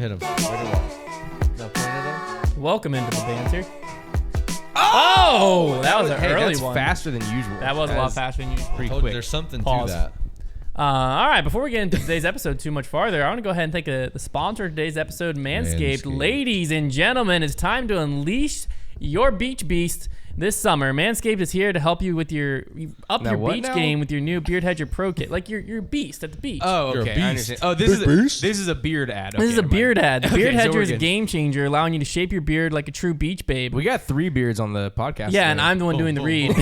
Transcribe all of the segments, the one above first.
Hit him. Now point at him. Welcome into the banter. Oh, that was an early that's one. faster than usual. That was a lot faster than usual. Pretty Told you quick. there's something Pause. to that. All right, before we get into today's episode too much farther, I want to go ahead and thank the sponsor of today's episode, Manscaped. Ladies and gentlemen, it's time to unleash your beach beast this summer. Manscaped is here to help you with your beach game with your new Beard Hedger Pro Kit. Like your beast at the beach. Oh, You're a okay. beast. I understand. Oh, this is a beard ad. This is a beard ad. The Okay, Beard so Hedger we're is a good. game changer, allowing you to shape your beard like a true beach babe. We got 3 beards on the podcast. Yeah, today. and I'm the one doing the read.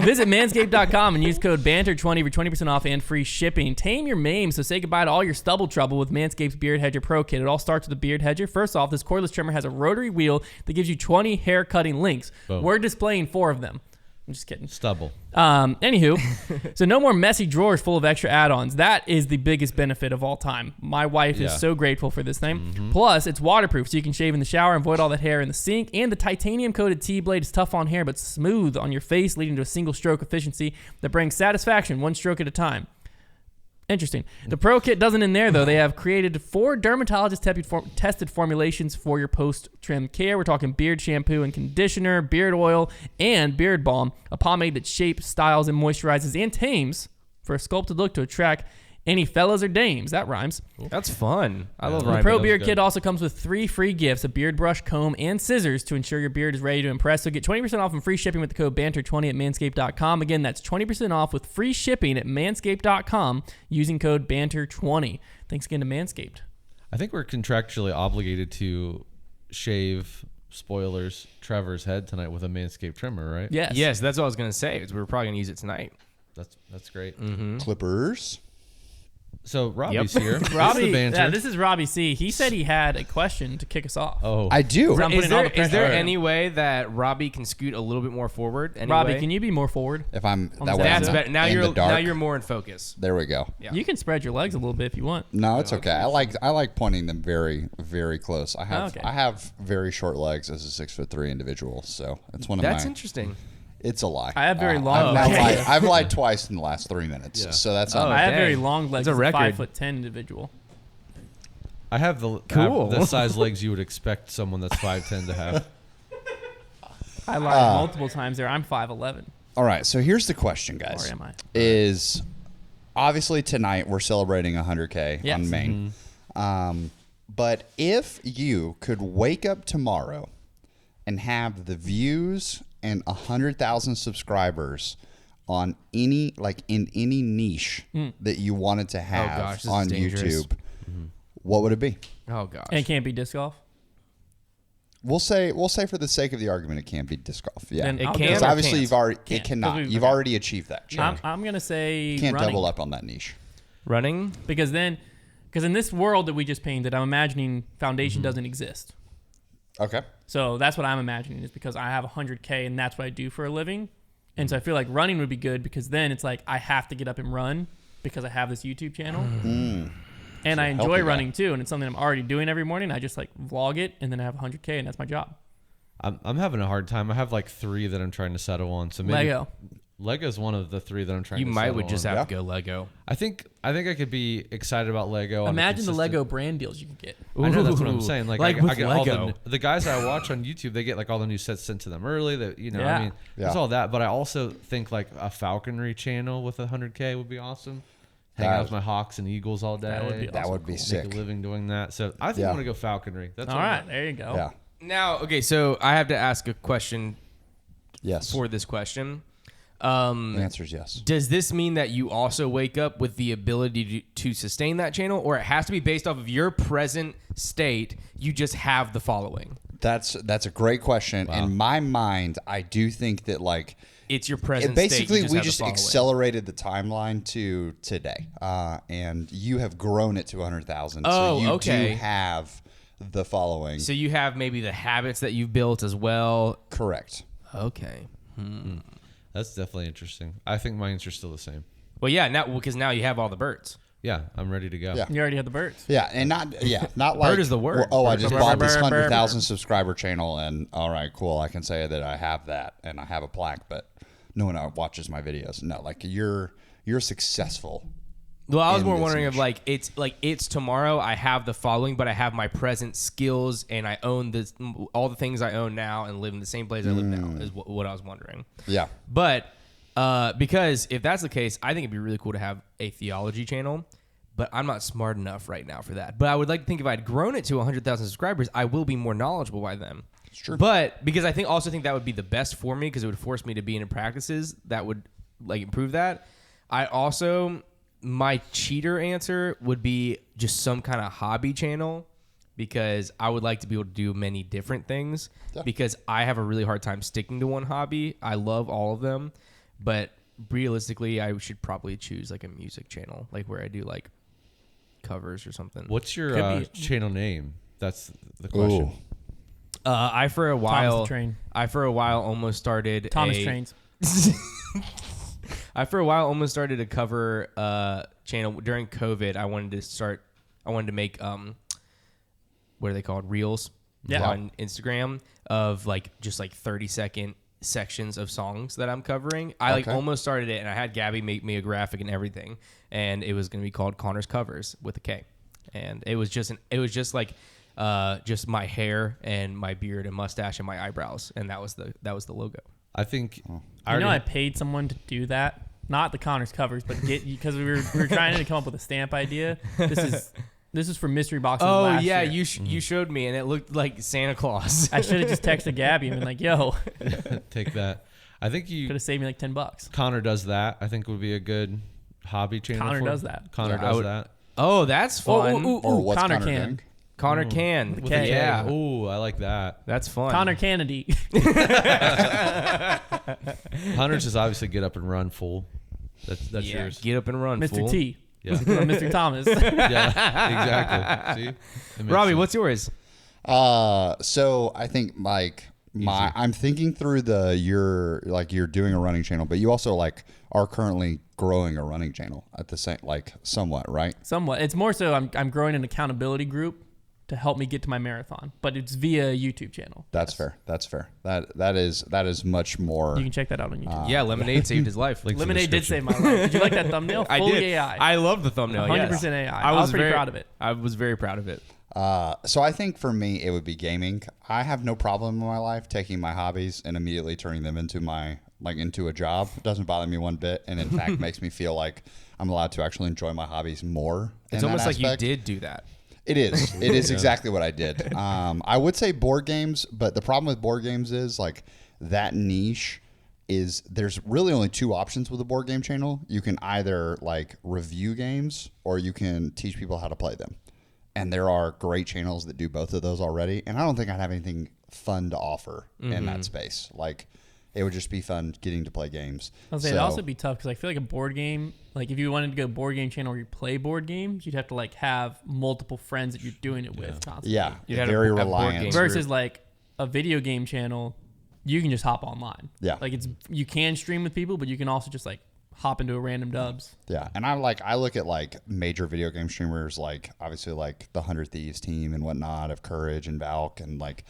Visit manscaped.com and use code BANTER20 for 20% off and free shipping. Tame your mane, so say goodbye to all your stubble trouble with Manscaped's Beard Hedger Pro Kit. It all starts with the Beard Hedger. First off, this cordless trimmer has a rotary wheel that gives you 20 hair cutting links. Boom. We're displaying 4 of them. I'm just kidding. Stubble. Anywho, so no more messy drawers full of extra add-ons. That is the biggest benefit of all time. My wife is so grateful for this thing. Plus, it's waterproof, so you can shave in the shower and avoid all that hair in the sink. And the titanium-coated T-blade is tough on hair, but smooth on your face, leading to a single-stroke efficiency that brings satisfaction one stroke at a time. Interesting. The Pro Kit doesn't end there, though. They have created 4 dermatologist-tested formulations for your post-trim care. We're talking beard shampoo and conditioner, beard oil, and beard balm, a pomade that shapes, styles, and moisturizes and tames for a sculpted look to attract any fellas or dames. That rhymes. That's fun. I love The rhyming. Pro Beard Kit also comes with 3 free gifts, a beard brush, comb, and scissors to ensure your beard is ready to impress. So get 20% off and free shipping with the code BANTER20 at manscaped.com. Again, that's 20% off with free shipping at manscaped.com using code BANTER20. Thanks again to Manscaped. I think we're contractually obligated to shave, spoilers, Trevor's head tonight with a Manscaped trimmer, right? Yes. Yes, that's what I was going to say. We're probably going to use it tonight. That's great. Clippers. So Robbie's here. Robbie, Banter. this is Robbie C. He said he had a question to kick us off. Oh, I do. I'm Is putting all the there pressure on him. any way that Robbie can scoot a little bit more forward? Any Robbie, way? can you be more forward? If I'm On that the way, side. That's I'm better. Now in the dark. you're more in focus. There we go. Yeah. You can spread your legs a little bit if you want. No, it's okay. I like pointing them very, very close. I have very short legs as a 6'3" individual, so it's one of That's my. interesting. It's a lie. I have very long I've, legs. I've lied twice in the last 3 minutes, so that's not. I have dang. very long legs That's a as a record. 5'10" individual. I have the Cool. the size legs you would expect someone that's 5'10" to have. I lied multiple times there. I'm 5'11". All right, so here's the question, guys. Or am I? Is obviously tonight we're celebrating 100K Yes. on Maine. But if you could wake up tomorrow and have the views and 100,000 subscribers on any in any niche that you wanted to have gosh, this is on dangerous. YouTube, what would it be? Oh gosh. And it can't be disc golf? We'll say for the sake of the argument, it can't be disc golf. Yeah, Then I'll can go- because or obviously can't? you've already Can't, it cannot. 'cause we've- You've already achieved that. I'm going to say Can't running. double up on that niche. Running. Because in this world that we just painted, I'm imagining foundation doesn't exist. Okay. So that's what I'm imagining is because I have 100K and that's what I do for a living. And so I feel like running would be good because then it's like I have to get up and run because I have this YouTube channel. And I enjoy healthy guy. running too. And it's something I'm already doing every morning. I just like vlog it and then I have 100K and that's my job. I'm having a hard time. I have like 3 that I'm trying to settle on. So maybe Lego. Lego's one of the 3 that I'm trying You to might settle would just on. have to go Lego. I think I could be excited about Lego. on a Imagine the consistent- Lego brand deals you could get. I know that's what I'm Ooh. saying. Like Like I with get all Lego. the guys I watch on YouTube, they get like all the new sets sent to them early. That I Yeah. mean, there's all that. But I also think like a falconry channel with 100K would be awesome. Hang out with my hawks and eagles all day. That would be That awesome. would be Make sick. a living doing that. So I think Yeah. I'm gonna go falconry. That's All what I'm right, at. there you go. Yeah. Now, okay, so I have to ask a question Yes. for this question. The answer is yes. Does this mean that you also wake up with the ability to sustain that channel, or it has to be based off of your present state? You just have the following. That's a great question. In my mind, I do think that like It's your present basically state. we have the just following. accelerated the timeline to today, and you have grown it to 100,000. Oh, so you okay. do have the following. So you have maybe the habits that you've built as well. Correct. Okay. That's definitely interesting. I think my answer's still the same. Well, yeah, now because now you have all the birds. Yeah, I'm ready to go. Yeah. You already had the birds. Yeah, and not like Bird is the word. Oh, I Bird. just Bird, bought bird, this bird, 100,000 subscriber channel, and all right, cool. I can say that I have that, and I have a plaque, but no one watches my videos. No, like you're successful Well, I was more this wondering niche. of it's tomorrow. I have the following, but I have my present skills, and I own all the things I own now, and live in the same place I live now. Is what I was wondering. Yeah. But because if that's the case, I think it'd be really cool to have a theology channel. But I'm not smart enough right now for that. But I would like to think if I'd grown it to 100,000 subscribers, I will be more knowledgeable by then. It's true. But because I think that would be the best for me because it would force me to be in practices that would like improve that. My cheater answer would be just some kind of hobby channel because I would like to be able to do many different things because I have a really hard time sticking to one hobby. I love all of them, but realistically, I should probably choose like a music channel, like where I do like covers or something. What's your channel name? That's the question. I for a while almost started Thomas Trains. I for a while almost started a cover channel during COVID. I wanted to make what are they called? Reels on Instagram of like just like 30-second sections of songs that I'm covering. I like almost started it and I had Gabby make me a graphic and everything, and it was going to be called Konner's Covers with a K. And it was just like just my hair and my beard and mustache and my eyebrows, and that was the logo. I think I paid someone to do that. Not the Konner's Covers, but because we were trying to come up with a stamp idea. This is for mystery boxes. Oh last yeah, year. you showed me, and it looked like Santa Claus. I should have just texted Gabby and been like, "Yo, take that." I think you could have saved me like $10. Konner does that. I think would be a good hobby channel. Konner does that. Konner does that. Oh, that's fun. Or what's Konner Konner can. doing? Konner can. With a K. Yeah. Ooh, I like that. That's fun. Konner Kennedy. Hunter's is obviously get up and run full. That's yours. Get up and run, Mr. fool. T. Yeah. Mr. Thomas. Yeah, exactly. See? Robbie, what's yours? So I think like I'm thinking through you're doing a running channel, but you also like are currently growing a running channel at the same, like somewhat, right? Somewhat. It's more so I'm growing an accountability group to help me get to my marathon, but it's via a YouTube channel. That's fair. That is much more. You can check that out on YouTube. Yeah, Lemonade saved his life. Lemonade did save my life. Did you like that thumbnail? I Fully did. AI. I love the thumbnail. 100% AI. I was pretty proud of it. I was very proud of it. So I think for me, it would be gaming. I have no problem in my life taking my hobbies and immediately turning them into into a job. It doesn't bother me one bit, and in fact makes me feel like I'm allowed to actually enjoy my hobbies more. It's almost like you did do that. It is. It is exactly what I did. I would say board games, but the problem with board games is like that niche is there's really only two options with a board game channel. You can either like review games or you can teach people how to play them. And there are great channels that do both of those already. And I don't think I'd have anything fun to offer in that space. Like it would just be fun getting to play games. I'll say it'd also be tough because I feel like a board game, like if you wanted to go board game channel where you play board games, you'd have to like have multiple friends that you're doing it with constantly. Yeah, You had very a board reliant. game. Versus like a video game channel, you can just hop online. Yeah. Like you can stream with people, but you can also just like hop into a random dubs. Yeah, and I look at like major video game streamers, like obviously like the 100 Thieves team and whatnot of Courage and Valk, and like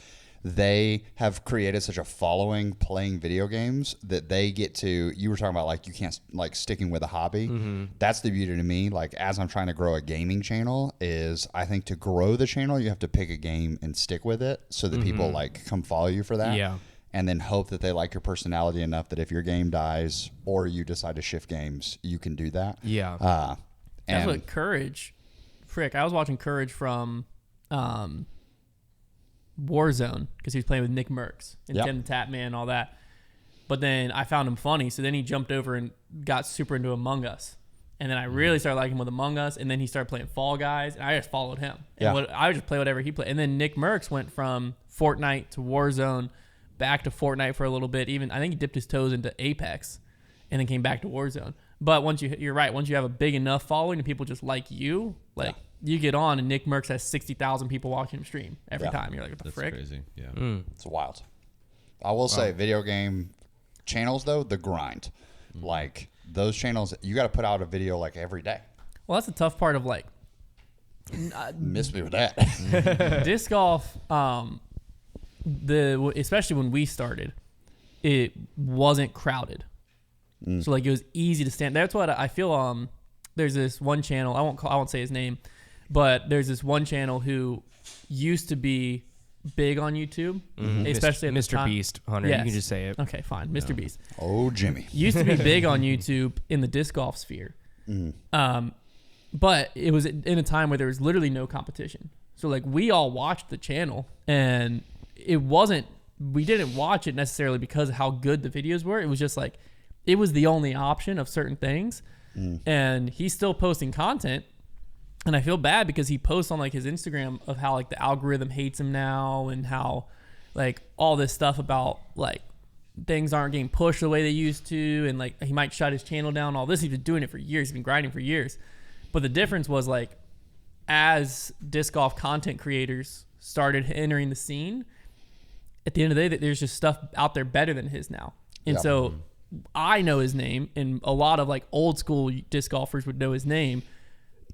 they have created such a following playing video games that they get to. You were talking about like you can't like sticking with a hobby. That's the beauty to me. Like as I'm trying to grow a gaming channel, is I think to grow the channel you have to pick a game and stick with it so that people like come follow you for that. Yeah. And then hope that they like your personality enough that if your game dies or you decide to shift games, you can do that. Yeah. That's what Courage. Frick, I was watching Courage from Warzone because he was playing with Nick Merckx and Tim the Tap Man and all that. But then I found him funny, so then he jumped over and got super into Among Us. And then I really started liking him with Among Us, and then he started playing Fall Guys, and I just followed him. And I would just play whatever he played. And then Nick Merckx went from Fortnite to Warzone, back to Fortnite for a little bit. Even I think he dipped his toes into Apex, and then came back to Warzone. But you're right. Once you have a big enough following and people just like you, like you get on, and Nick Merckx has 60,000 people watching him stream every time. You're like, what the frick? That's crazy. Yeah. It's wild. I will say video game channels though, the grind. Like those channels, you got to put out a video like every day. Well, that's the tough part of like Miss me with that. disc golf. Especially when we started, it wasn't crowded. So like it was easy to stand. That's what I feel. there's this one channel. I won't say his name, but there's this one channel who used to be big on YouTube, especially at the Mr. time. Beast, Hunter. Yes. You can just say it. Okay, fine, Mr. Beast. Oh, Jimmy. Used to be big on YouTube in the disc golf sphere. But it was in a time where there was literally no competition. So like we all watched the channel, and we didn't watch it necessarily because of how good the videos were. It was just like, it was the only option of certain things. And he's still posting content. And I feel bad because he posts on like his Instagram of how like the algorithm hates him now, and how like all this stuff about like things aren't getting pushed the way they used to, and like he might shut his channel down. All this, he's been doing it for years. He's been grinding for years. But the difference was like, as disc golf content creators started entering the scene, at the end of the day, there's just stuff out there better than his now. And so I know his name, and a lot of like old school disc golfers would know his name.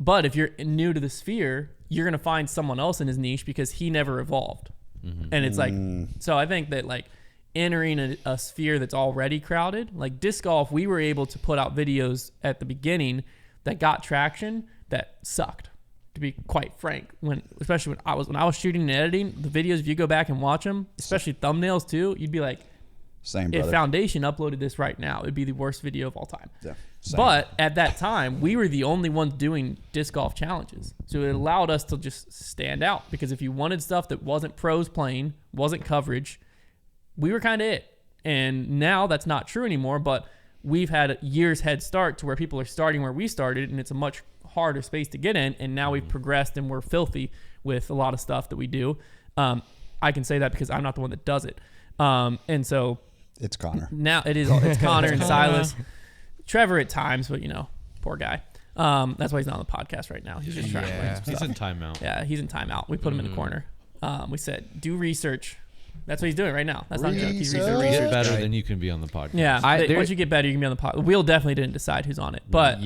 But if you're new to the sphere, you're going to find someone else in his niche because he never evolved. And it's like, so I think that like entering a sphere that's already crowded, like disc golf, we were able to put out videos at the beginning that got traction that sucked, to be quite frank. Especially when I was shooting and editing the videos, if you go back and watch them, especially thumbnails too, you'd be like, Same, if brother. Foundation uploaded this right now, it'd be the worst video of all time. Yeah, same. But at that time, we were the only ones doing disc golf challenges. So it allowed us to just stand out, because if you wanted stuff that wasn't pros playing, wasn't coverage, we were kind of it. And now that's not true anymore, but we've had a year's head start to where people are starting where we started, and it's a much harder space to get in. And now we've progressed, and we're filthy with a lot of stuff that we do. I can say that because I'm not the one that does it. And so It's Konner. now it's Konner and Silas, Trevor at times, but poor guy. That's why he's not on the podcast right now. He's just trying to learn some He's stuff. in timeout. Yeah, he's in timeout. We put him in the corner. We said, do research. That's what he's doing right now. That's not a joke. He's Research. research. Get better than you can be on the podcast. Yeah. Once you get better, you can be on the pod. Wheel definitely didn't decide who's on it, but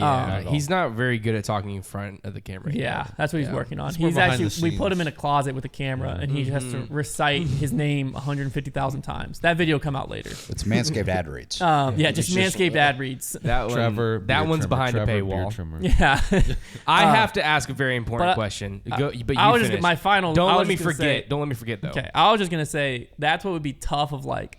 he's not very good at talking in front of the camera. yeah, that's what he's working on. It's more He's behind actually, the we put him scenes. in a closet with a camera, and he has to recite his name 150,000 times. That video will come out later. It's Manscaped ad reads. Yeah, just Manscaped ad reads. That Trevor, that beard one's trimmer, behind Trevor, a beard paywall. trimmer. Yeah. I have to ask a very important question. But you I was just finish. my final. Don't I let was me just gonna forget. say- Don't let me forget though. Okay, I was just gonna say that's what would be tough of like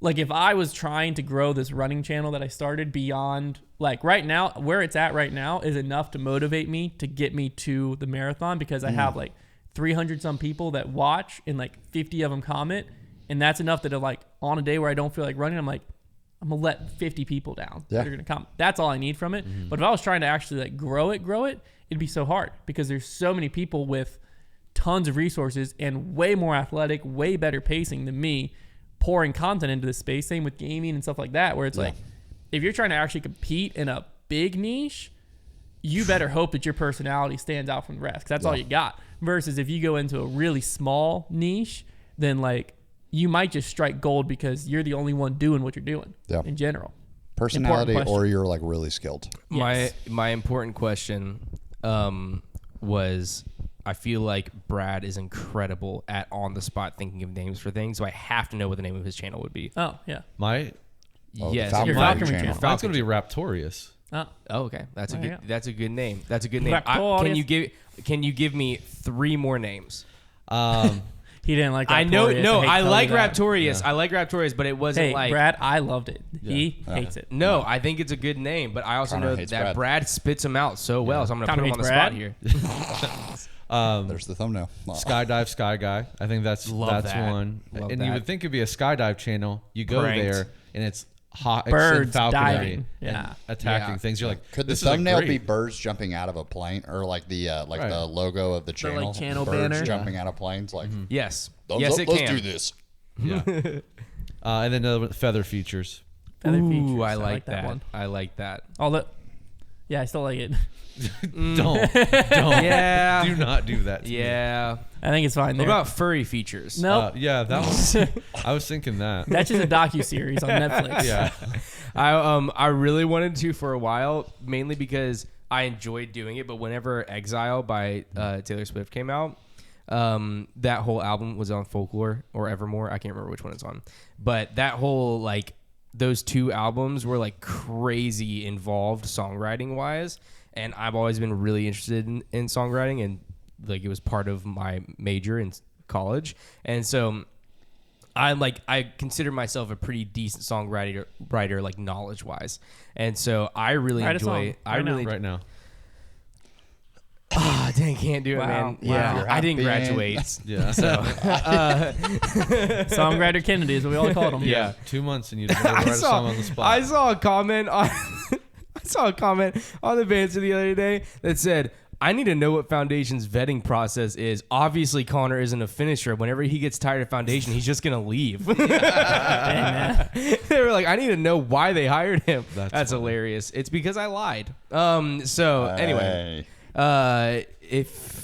if I was trying to grow this running channel that I started beyond like right now, where it's at right now is enough to motivate me to get me to the marathon, because I have like 300 some people that watch and like 50 of them comment, and that's enough that like on a day where I don't feel like running, I'm gonna let 50 people down. Yeah. They're gonna come. That's all I need from it. But if I was trying to actually like grow it, it'd be so hard because there's so many people with tons of resources and way more athletic, way better pacing than me, pouring content into this space. Same with gaming and stuff like that, where it's like, if you're trying to actually compete in a big niche, you better hope that your personality stands out from the rest, 'cause that's all you got. Versus if you go into a really small niche, then like you might just strike gold because you're the only one doing what you're doing in general. Personality, Important or question. you're like really skilled. Yes. My important question was, I feel like Brad is incredible at on the spot thinking of names for things, so I have to know what the name of his channel would be. Oh, yeah. My Oh, the Yes, Falcon your Rider Falcon channel. channel. mine's gonna be Raptorius. Oh, Oh, okay. That's a There you good. go. That's a good name. That's a good name. Raptorius. Can you give me 3 more names? he didn't like I know. Raptorius. No, hate I telling like you that. Raptorius. I like Raptorius, but it wasn't Hey, like. Brad, I loved it. He hates it. No, I think it's a good name, but I also Konner know hates that Brad. Brad spits them out so well, so I'm gonna Konner put him on the hates spot Brad? here. There's the thumbnail. Skydive Sky Guy. I think that's Love that. one. Love and that. you would think it'd be a skydive channel. You go Pranked. there and it's hot Birds falconry diving. and Yeah. attacking Yeah. things. You're like, Could the this is a thumbnail great- be birds jumping out of a plane, or like the the logo of the channel? like, channel birds banner? jumping out of planes. Like, Yes. thumbs Yes, up, it let's can. do this. Yeah. And then another one, feather features. Feather Ooh, features. I like that. one. I like that. Although, yeah, I still like it. Don't. Yeah. Do not do that. To me. Yeah. I think it's fine What there. about furry features? No, Yeah, that was. I was thinking that. that's just a docu-series on Netflix. Yeah. I really wanted to for a while, mainly because I enjoyed doing it. But whenever Exile by Taylor Swift came out, that whole album was on Folklore or Evermore. I can't remember which one it's on, but that whole like those 2 albums were like crazy involved songwriting wise, and I've always been really interested in songwriting, and like it was part of my major in college, and so I consider myself a pretty decent songwriter, like knowledge wise, and so I really enjoy. Right now. Ah, dang, can't do it, Wow. man. Wow. Yeah, You're I didn't happy. graduate. Yeah. So Songwriter Kennedy is what we all called him. yeah. 2 months and you just write a song on the spot. I saw a comment on the Banter the other day that said, I need to know what Foundation's vetting process is. Obviously, Konner isn't a finisher. Whenever he gets tired of Foundation, he's just going to leave. Dang, man. They were like, I need to know why they hired him. That's funny. hilarious. It's because I lied. Anyway, if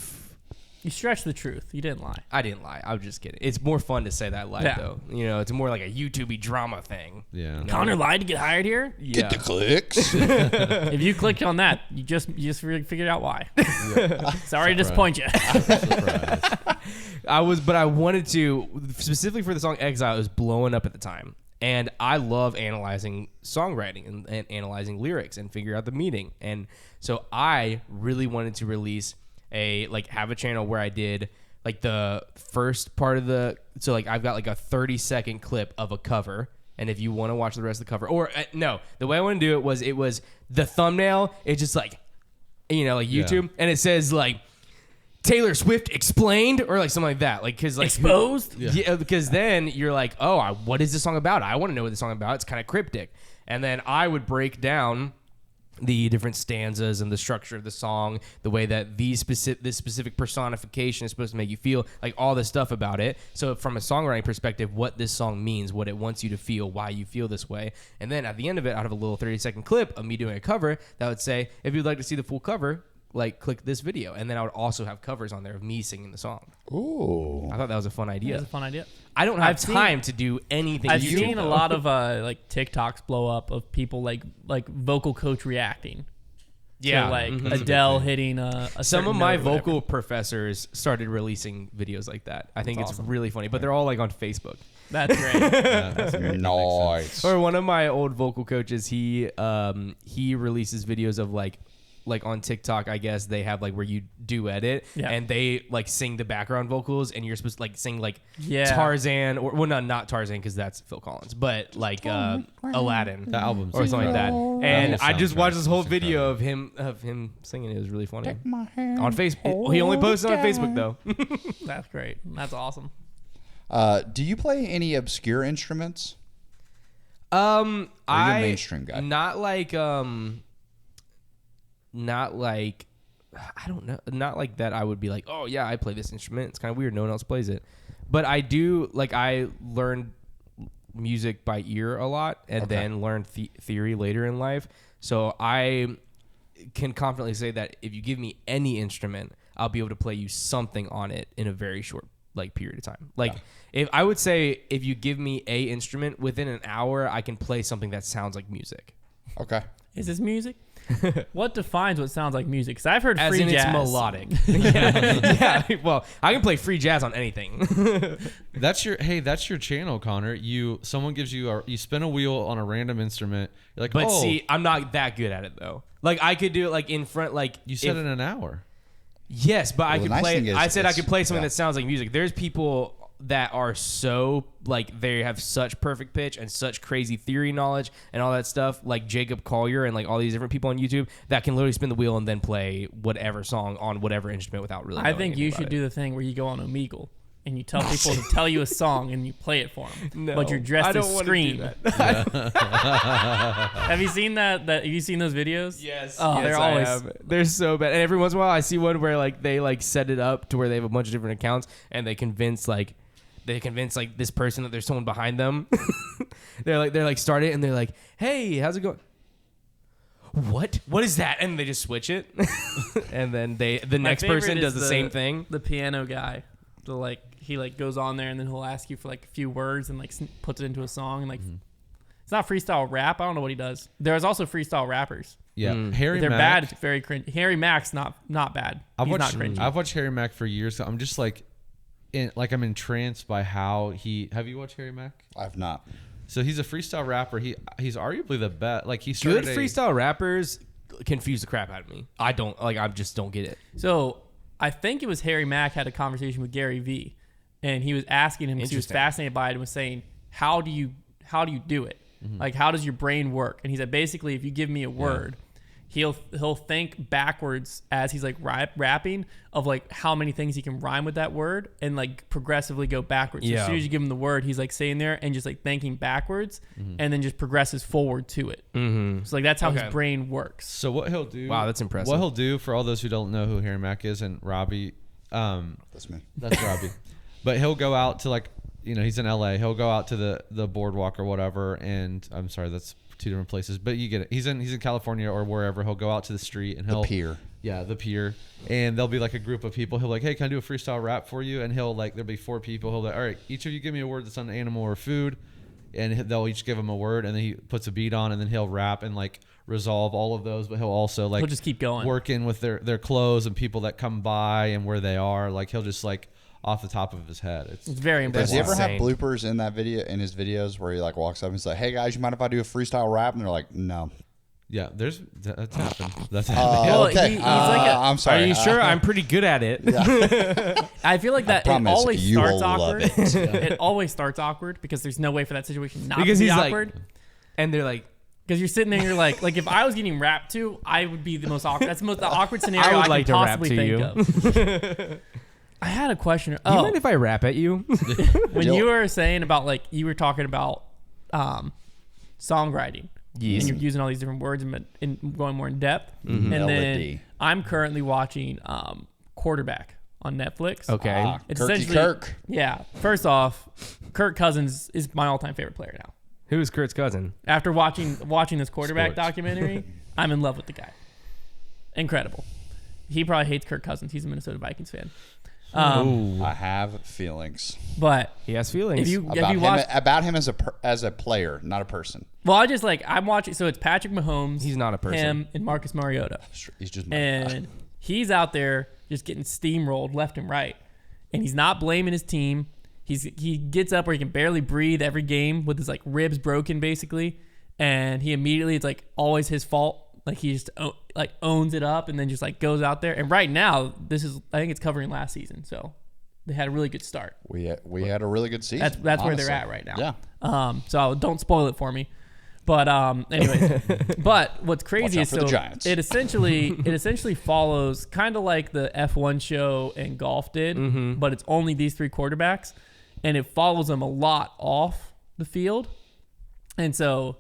You stretched the truth. You didn't lie. I didn't lie, I was just kidding. It's more fun to say that I lied, Yeah. though. You know, it's more like a YouTube-y drama thing. Yeah. Konner lied to get hired here? Yeah. Get the clicks. If you clicked on that, you just figured out why. Sorry to disappoint you. Surprise. But I wanted to, specifically for the song Exile, it was blowing up at the time. And I love analyzing songwriting and analyzing lyrics and figure out the meaning. And so I really wanted to release have a channel where I did like the first part of so like I've got like a 30-second clip of a cover. And if you want to watch the rest of the cover, or no, the way I want to do it was the thumbnail. It's just like, like YouTube, Yeah. and it says like Taylor Swift explained, or like something like that, like because like Exposed? yeah, because then you're like, oh, what is this song about? I want to know what this song about. It's kind of cryptic, and then I would break down the different stanzas and the structure of the song, the way that this specific personification is supposed to make you feel, like all this stuff about it. So from a songwriting perspective, what this song means, what it wants you to feel, why you feel this way. And then at the end of it, I'd have a little 30-second clip of me doing a cover that would say, if you'd like to see the full cover, like click this video. And then I would also have covers on there of me singing the song. Ooh. I thought that was a fun idea. That's a fun idea. I don't have I've seen- time to do anything. I've YouTube, seen a though. lot of like TikToks blow up of people like vocal coach reacting. Yeah. To, like Mhm. That's a big Adele thing. hitting a Some certain of my note or whatever. vocal professors started releasing videos like that. I think That's it's awesome. really funny, but they're all like on Facebook. That's great. Yeah, that's great. That makes sense. Nice. Or one of my old vocal coaches, he releases videos of like on TikTok, I guess they have like where you duet it, Yeah. and they like sing the background vocals, and you're supposed to like sing like Yeah. Tarzan, or well, not Tarzan because that's Phil Collins, but like Aladdin. The album's Or something like that, That and whole I just soundtrack watched this whole is video of him singing. It was really funny My hand on Facebook. He only posted on Facebook though. That's great. That's awesome. Do you play any obscure instruments? I mainstream guy? Not like I don't know, not like that. I would be like, oh yeah, I play this instrument. It's kind of weird. No one else plays it, but I do. Like I learned music by ear a lot, and then learned theory later in life. So I can confidently say that if you give me any instrument, I'll be able to play you something on it in a very short period of time. If I would say if you give me a instrument within an hour, I can play something that sounds like music. Okay. Is this music? What defines what sounds like music? Because I've heard As free in jazz. it's melodic. yeah. Well, I can play free jazz on anything. That's your channel, Konner. Someone gives you you spin a wheel on a random instrument. You're like, But see, I'm not that good at it though. Like I could do it like in front, like you said in an hour. Yes, but I the could nice play. thing is I said I could play something yeah. that sounds like music. There's people that are so like they have such perfect pitch and such crazy theory knowledge and all that stuff, like Jacob Collier and like all these different people on YouTube that can literally spin the wheel and then play whatever song on whatever instrument without really. I think you should do the thing where you go on Omegle and you tell people to tell you a song and you play it for them. No, but you're dressed I don't as wanna Scream. do that. Have you seen that? Have you seen those videos? Yes. Oh, yes, they're I always. have. They're so bad. And every once in a while, I see one where like they like set it up to where they have a bunch of different accounts, and they convince this person that there's someone behind them. they're like start it, and they're like, "Hey, how's it going?" What is that? And they just switch it, and then the My next person favorite does is the same thing. The piano guy. He goes on there and then he'll ask you for like a few words and like puts it into a song and like it's not freestyle rap. I don't know what he does. There's also freestyle rappers. Yeah, Harry They're Mack. bad. It's very cringe. Harry Mack's not bad. He's not cringy. I've watched Harry Mack for years. I'm just I'm entranced by how he. Have you watched Harry Mack? I've not. So he's a freestyle rapper. He's arguably the best. Like he started Good freestyle rappers confuse the crap out of me. I just don't get it. So I think it was Harry Mack had a conversation with Gary Vee, and he was asking him because he was fascinated by it and was saying, how do you do it? Like, how does your brain work? And he said, basically, if you give me a word, he'll think backwards as he's like rapping of like how many things he can rhyme with that word and like progressively go backwards. So as soon as you give him the word, he's like saying there and just like thinking backwards and then just progresses forward to it. So like that's how his brain works. So what he'll do? Wow, that's impressive. What he'll do for all those who don't know who Harry Mack is and Robbie, That's me. that's Robbie, but he'll go out to like, he's in LA. He'll go out to the boardwalk or whatever, and I'm sorry, that's two different places, but you get it. He's in California or wherever. He'll go out to the street and he'll The pier. Yeah, the pier, and there'll be like a group of people. He'll like, hey, can I do a freestyle rap for you? And he'll like, there'll be 4 people. He'll like, all right, each of you give me a word that's on animal or food, and they'll each give him a word, and then he puts a beat on, and then he'll rap and like resolve all of those. But he'll also like He'll just keep going, working with their clothes and people that come by and where they are. Like he'll just like off the top of his head. It's very Does impressive. he ever have bloopers in that video, in his videos, where he like walks up and he's like, "Hey guys, you mind if I do a freestyle rap?" And they're like, "No." Yeah, that's happened. That's happened. Well, Okay, he's like I'm sorry. Are you sure? I'm pretty good at it. I feel like that it promise always you starts will love awkward. it. It always starts awkward because there's no way for that situation not Because to be he's awkward. like, and they're like, Because you're sitting there and you're like if I was getting rapped to, I would be the most awkward. That's the most awkward scenario I would I like can to rap possibly to think you. of. I had a question. "Do you mind if I rap at you?" When you were saying about like you were talking about songwriting, Yes. and you're using all these different words and going more in depth, and then Melody. I'm currently watching Quarterback on Netflix. Okay. It's Kirky essentially Kirk. Yeah. First off, Kirk Cousins is my all-time favorite player now. Who is Kurt's cousin? After watching this quarterback Sports. documentary, I'm in love with the guy. Incredible. He probably hates Kirk Cousins. He's a Minnesota Vikings fan. I have feelings But He has feelings. if you about watch, him as a player, not a person. well, I'm watching. So it's Patrick Mahomes. He's not a person. Him and Marcus Mariota, He's just and he's out there just getting steamrolled left and right, and he's not blaming his team. He gets up where he can barely breathe every game with his like ribs broken basically, and he immediately it's like always his fault. Like he just like owns it up and then just like goes out there. And right now, I think it's covering last season, so they had a really good start. we had a really good season. That's where they're honestly. at right now. Yeah. So don't spoil it for me. But anyways, but what's crazy Watch out is for so the Giants. it essentially follows kind of like the F1 show and golf did, but it's only these 3 quarterbacks, and it follows them a lot off the field. And so,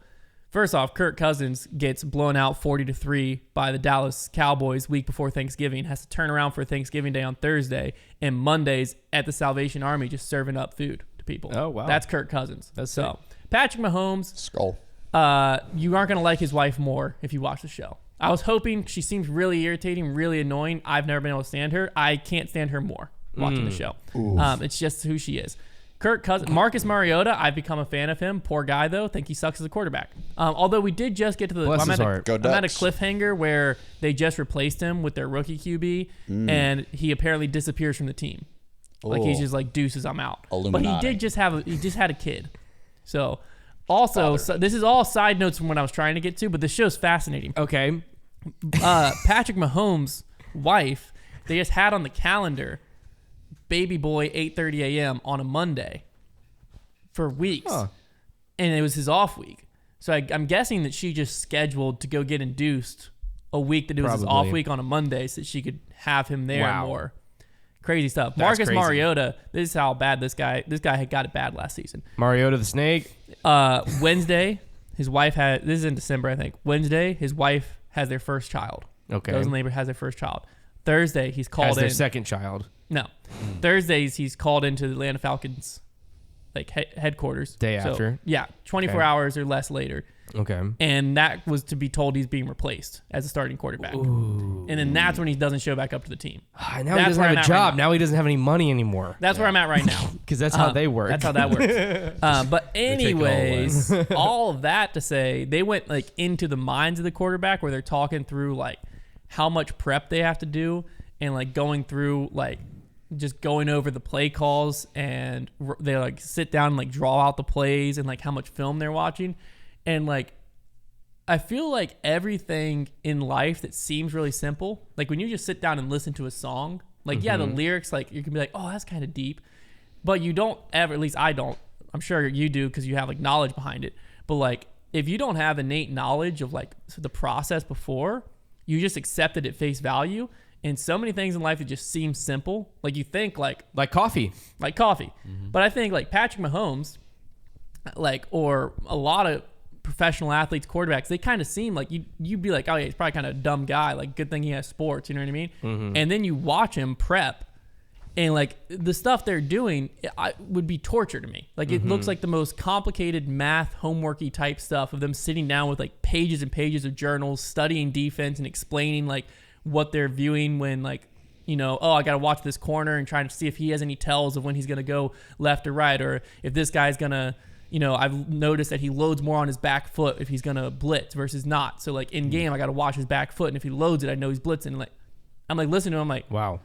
first off, Kirk Cousins gets blown out 40-3 by the Dallas Cowboys week before Thanksgiving, has to turn around for Thanksgiving Day on Thursday, and Monday's at the Salvation Army just serving up food to people. Oh, wow. That's Kirk Cousins. That's so. Patrick Mahomes, Skull. you aren't going to like his wife more if you watch the show. I was hoping. She seems really irritating, really annoying. I've never been able to stand her. I can't stand her more watching the show. It's just who she is. Kirk Cousins, Marcus Mariota, I've become a fan of him. Poor guy, though. Think he sucks as a quarterback. Although we did just get to the... Bless I'm his heart. Go at a Ducks. cliffhanger where they just replaced him with their rookie QB, and he apparently disappears from the team. Like he's just like, deuces, I'm out. Illuminati. But he just had a kid. So... Also, this is all side notes from what I was trying to get to, but this show's fascinating. Okay. Patrick Mahomes' wife, they just had on the calendar, baby boy, 8:30 a.m. on a Monday for weeks. Huh. And it was his off week. So I'm guessing that she just scheduled to go get induced a week that it was his off Probably. week on a Monday so that she could have him there Wow. more. Crazy stuff. That's Marcus crazy. Mariota, this is how bad this guy had got it bad last season. Mariota the Snake. Wednesday, his wife had, this is in December, I think. Wednesday, his wife has their first child. Okay. Goes in labor, has their first child. Thursday, he's called Has in. their second child. No. Thursdays, he's called into the Atlanta Falcons like headquarters. Day So, after? Yeah, 24 Okay. hours or less later. Okay. And that was to be told he's being replaced as a starting quarterback. And then that's when he doesn't show back up to the team. Now he That's doesn't where have I'm a at job. right Now he doesn't have any money anymore. That's where I'm at right now. Because that's how they work. That's how that works. But take it all away. anyways, all of that to say, they went like into the minds of the quarterback where they're talking through like how much prep they have to do and like going through like just going over the play calls, and they like sit down and like draw out the plays and like how much film they're watching. And like, I feel like everything in life that seems really simple, like when you just sit down and listen to a song, like, yeah, the lyrics, like you can be like, oh, that's kind of deep, but you don't ever, at least I don't, I'm sure you do because you have like knowledge behind it. But like, if you don't have innate knowledge of like the process before, you just accept it at face value. And so many things in life that just seem simple. Like you think like coffee. Like coffee. But I think like Patrick Mahomes, like, or a lot of professional athletes, quarterbacks, they kind of seem like you'd be like, oh yeah, he's probably kind of a dumb guy. Like good thing he has sports, you know what I mean? And then you watch him prep, and like the stuff they're doing would be torture to me. Like it looks like the most complicated math homeworky type stuff of them sitting down with like pages and pages of journals, studying defense and explaining like what they're viewing when like, you know, oh, I got to watch this corner and trying to see if he has any tells of when he's going to go left or right, or if this guy's going to, you know, I've noticed that he loads more on his back foot if he's going to blitz versus not. So like in game, I got to watch his back foot, and if he loads it, I know he's blitzing. And like, I'm like listening to him, I'm like, wow,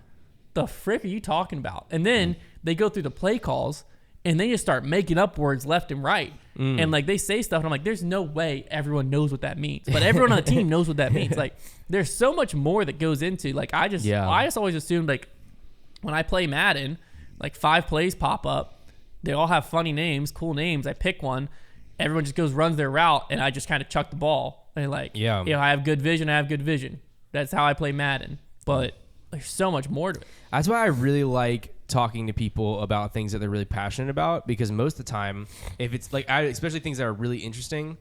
the frick are you talking about? And then they go through the play calls and they just start making up words left and right. And like they say stuff and I'm like, there's no way everyone knows what that means. But everyone on the team knows what that means. Like there's so much more that goes into, like, I just always assumed like when I play Madden, like 5 plays pop up. They all have funny names, cool names. I pick one. Everyone just runs their route, and I just kind of chuck the ball. And like, you know, I have good vision. That's how I play Madden. But there's so much more to it. That's why I really like talking to people about things that they're really passionate about, because most of the time, if it's like, especially things that are really interesting,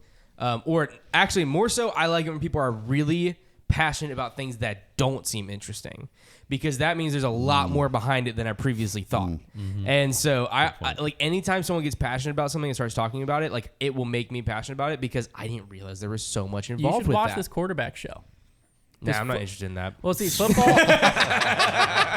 or actually more so, I like it when people are really passionate about things that don't seem interesting, because that means there's a lot more behind it than I previously thought. And so I like anytime someone gets passionate about something and starts talking about it, like it will make me pasneed about it, because I didn't realize there was so much involved with that. You should watch this quarterback show. Nah, I'm not interested in that. Well, see, football.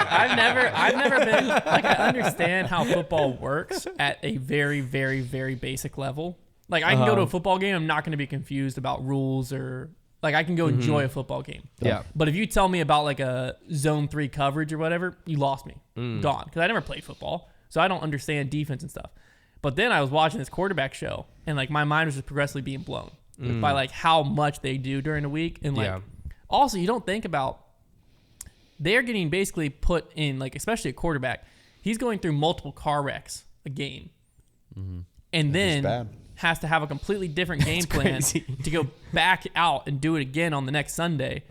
I've never been like, I understand how football works at a very, very, very basic level. Like I can go to a football game, I'm not going to be confused about rules, or like I can go enjoy a football game. Yeah. But if you tell me about like a zone 3 coverage or whatever, you lost me. Gone, because I never played football, so I don't understand defense and stuff. But then I was watching this quarterback show, and like my mind was just progressively being blown by like how much they do during the week, and like. Also, you don't think about, they're getting basically put in, like, especially a quarterback, he's going through multiple car wrecks a game. And then has to have a completely different game plan to go back out and do it again on the next Sunday.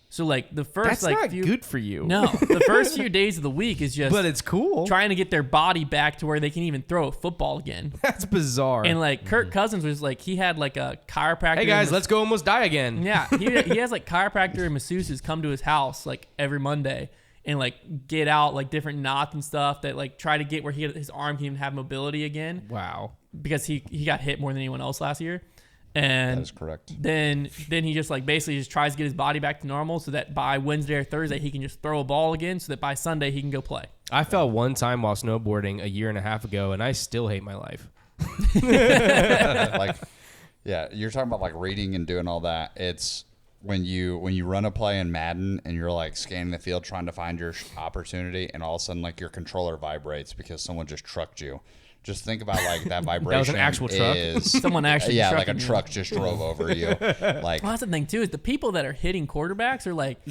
So, like, the first, That's not good for you. No, the first few days of the week is just... But it's cool. Trying to get their body back to where they can even throw a football again. That's bizarre. And, like, Kirk Cousins was, like, he had, like, a chiropractor... Hey, guys, let's go almost die again. Yeah, he has, like, chiropractor and masseuses come to his house, like, every Monday and, like, get out, like, different knots and stuff that, like, try to get where his arm can even have mobility again. Wow. Because he got hit more than anyone else last year. And that is correct. Then he just like basically just tries to get his body back to normal so that by Wednesday or Thursday he can just throw a ball again, so that by Sunday he can go play. I fell one time while snowboarding a year and a half ago, and I still hate my life. Like, yeah, you're talking about like reading and doing all that. It's when you run a play in Madden and you're like scanning the field trying to find your opportunity, and all of a sudden like your controller vibrates because someone just trucked you. Just think about like that vibration. That was an actual truck. Someone actually, yeah, like a truck just drove over you. Like, well, that's the thing too, is the people that are hitting quarterbacks are like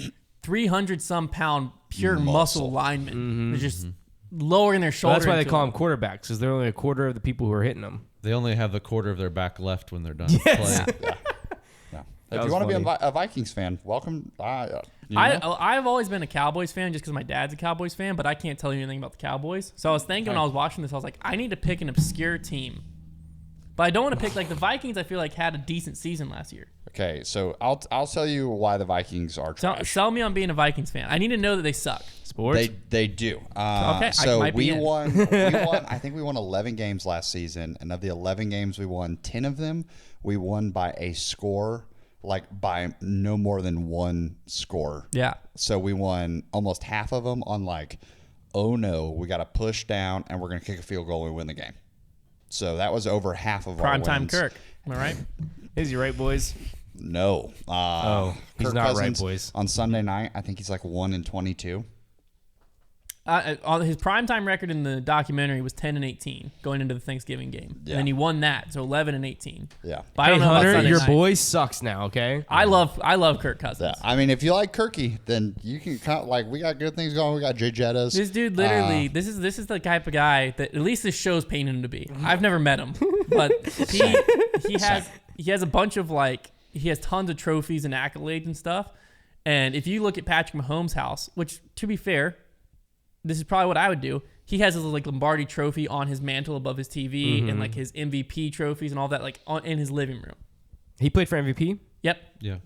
300-some pound pure muscle linemen. They're just lowering their shoulder. Well, that's why they call them quarterbacks, because they're only a quarter of the people who are hitting them. They only have the quarter of their back left when they're done playing. If you want to be a Vikings fan, welcome. I've always been a Cowboys fan just because my dad's a Cowboys fan, but I can't tell you anything about the Cowboys. So I was thinking when I was watching this, I was like, I need to pick an obscure team. But I don't want to pick, like, the Vikings, I feel like, had a decent season last year. Okay, so I'll tell you why the Vikings are trash. Sell me on being a Vikings fan. I need to know that they suck. Sports? They do. Okay, so we won, I think we won 11 games last season, and of the 11 games we won, 10 of them we won by a score, like by no more than one score. Yeah. So we won almost half of them on like, oh no, we got to push down and we're going to kick a field goal and win the game. So that was over half of our wins. Primetime Kirk. Am I right? Is he right, boys? No. He's Kirk not Cousins, right, boys. On Sunday night, I think he's like 1-22. On his primetime record in the documentary was 10-18 going into the Thanksgiving game, and then he won that, so 11-18. Yeah. But I don't know Hunter, about Sunday your night. boy sucks now. Okay. I love Kirk Cousins. Yeah. I mean, if you like Kirky, then you can we got good things going. We got Jay Jettas. This dude literally, this is the type of guy that at least this show's painting him to be. I've never met him, but he has a bunch of he has tons of trophies and accolades and stuff. And if you look at Patrick Mahomes' house, which to be fair, this is probably what I would do. He has his Lombardi trophy on his mantle above his TV and his MVP trophies and all that in his living room. He played for MVP. Yep. Yeah.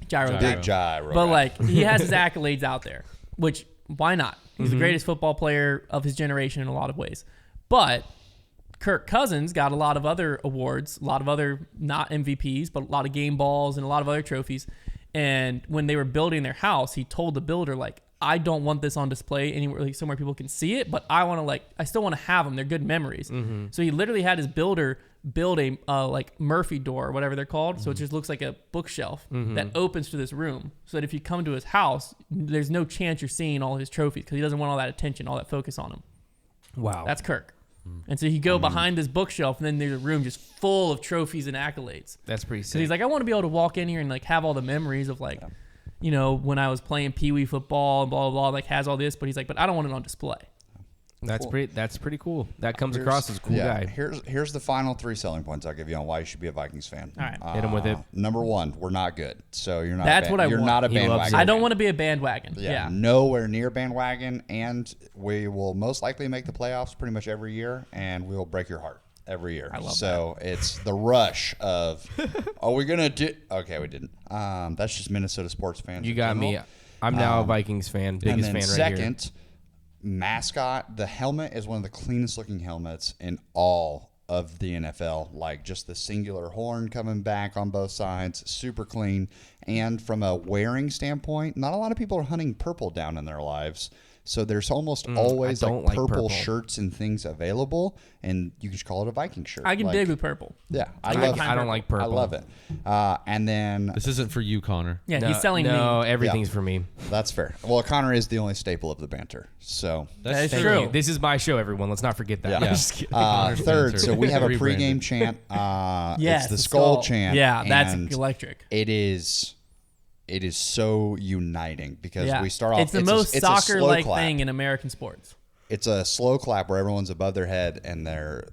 Gyro. Big gyro. But he has his accolades out there, which why not? He's the greatest football player of his generation in a lot of ways. But Kirk Cousins got a lot of other awards, a lot of other not MVPs, but a lot of game balls and a lot of other trophies. And when they were building their house, he told the builder, I don't want this on display anywhere, somewhere people can see it, but I want to I still want to have them. They're good memories. So he literally had his builder build a Murphy door or whatever they're called. So it just looks like a bookshelf that opens to this room, so that if you come to his house, there's no chance you're seeing all his trophies because he doesn't want all that attention, all that focus on him. Wow. That's Kirk. And so you go behind this bookshelf, and then there's a room just full of trophies and accolades. That's pretty sick. So he's I want to be able to walk in here and have all the memories of when I was playing Pee Wee football and blah blah blah. Has all this, but he's but I don't want it on display. That's cool. That's pretty cool. That comes across as a cool guy. Here's the final 3 selling points I'll give you on why you should be a Vikings fan. All right. Hit him with it. Number 1, we're not good, so you're not. That's what I want. You're not a He loves bandwagon. it. I don't want to be a bandwagon. Yeah. Nowhere near bandwagon, and we will most likely make the playoffs pretty much every year, and we will break your heart every year. I love so it's the rush of, are we gonna do? Okay, we didn't. That's just Minnesota sports fans. You got me. I'm now a Vikings fan. Biggest fan right second, here. Mascot. The helmet is one of the cleanest looking helmets in all of the NFL. Just the singular horn coming back on both sides, super clean. And from a wearing standpoint, not a lot of people are hunting purple down in their lives. So there's almost always purple shirts and things available, and you can just call it a Viking shirt. I can dig with purple. Yeah, I don't like purple. I love it. And then This isn't for you, Konner. Yeah, he's selling No, me. everything's for me. that's fair. Well, Konner is the only staple of the banter. So That is Thank true. you. This is my show, everyone. Let's not forget that. Yeah. I'm just kidding. third, so we have a Rebranded. pregame chant. Yes, It's the skull chant. Yeah, that's and electric. It is so uniting because we start off. It's the most it's a slow soccer-like clap. thing in American sports. It's a slow clap where everyone's above their head and they're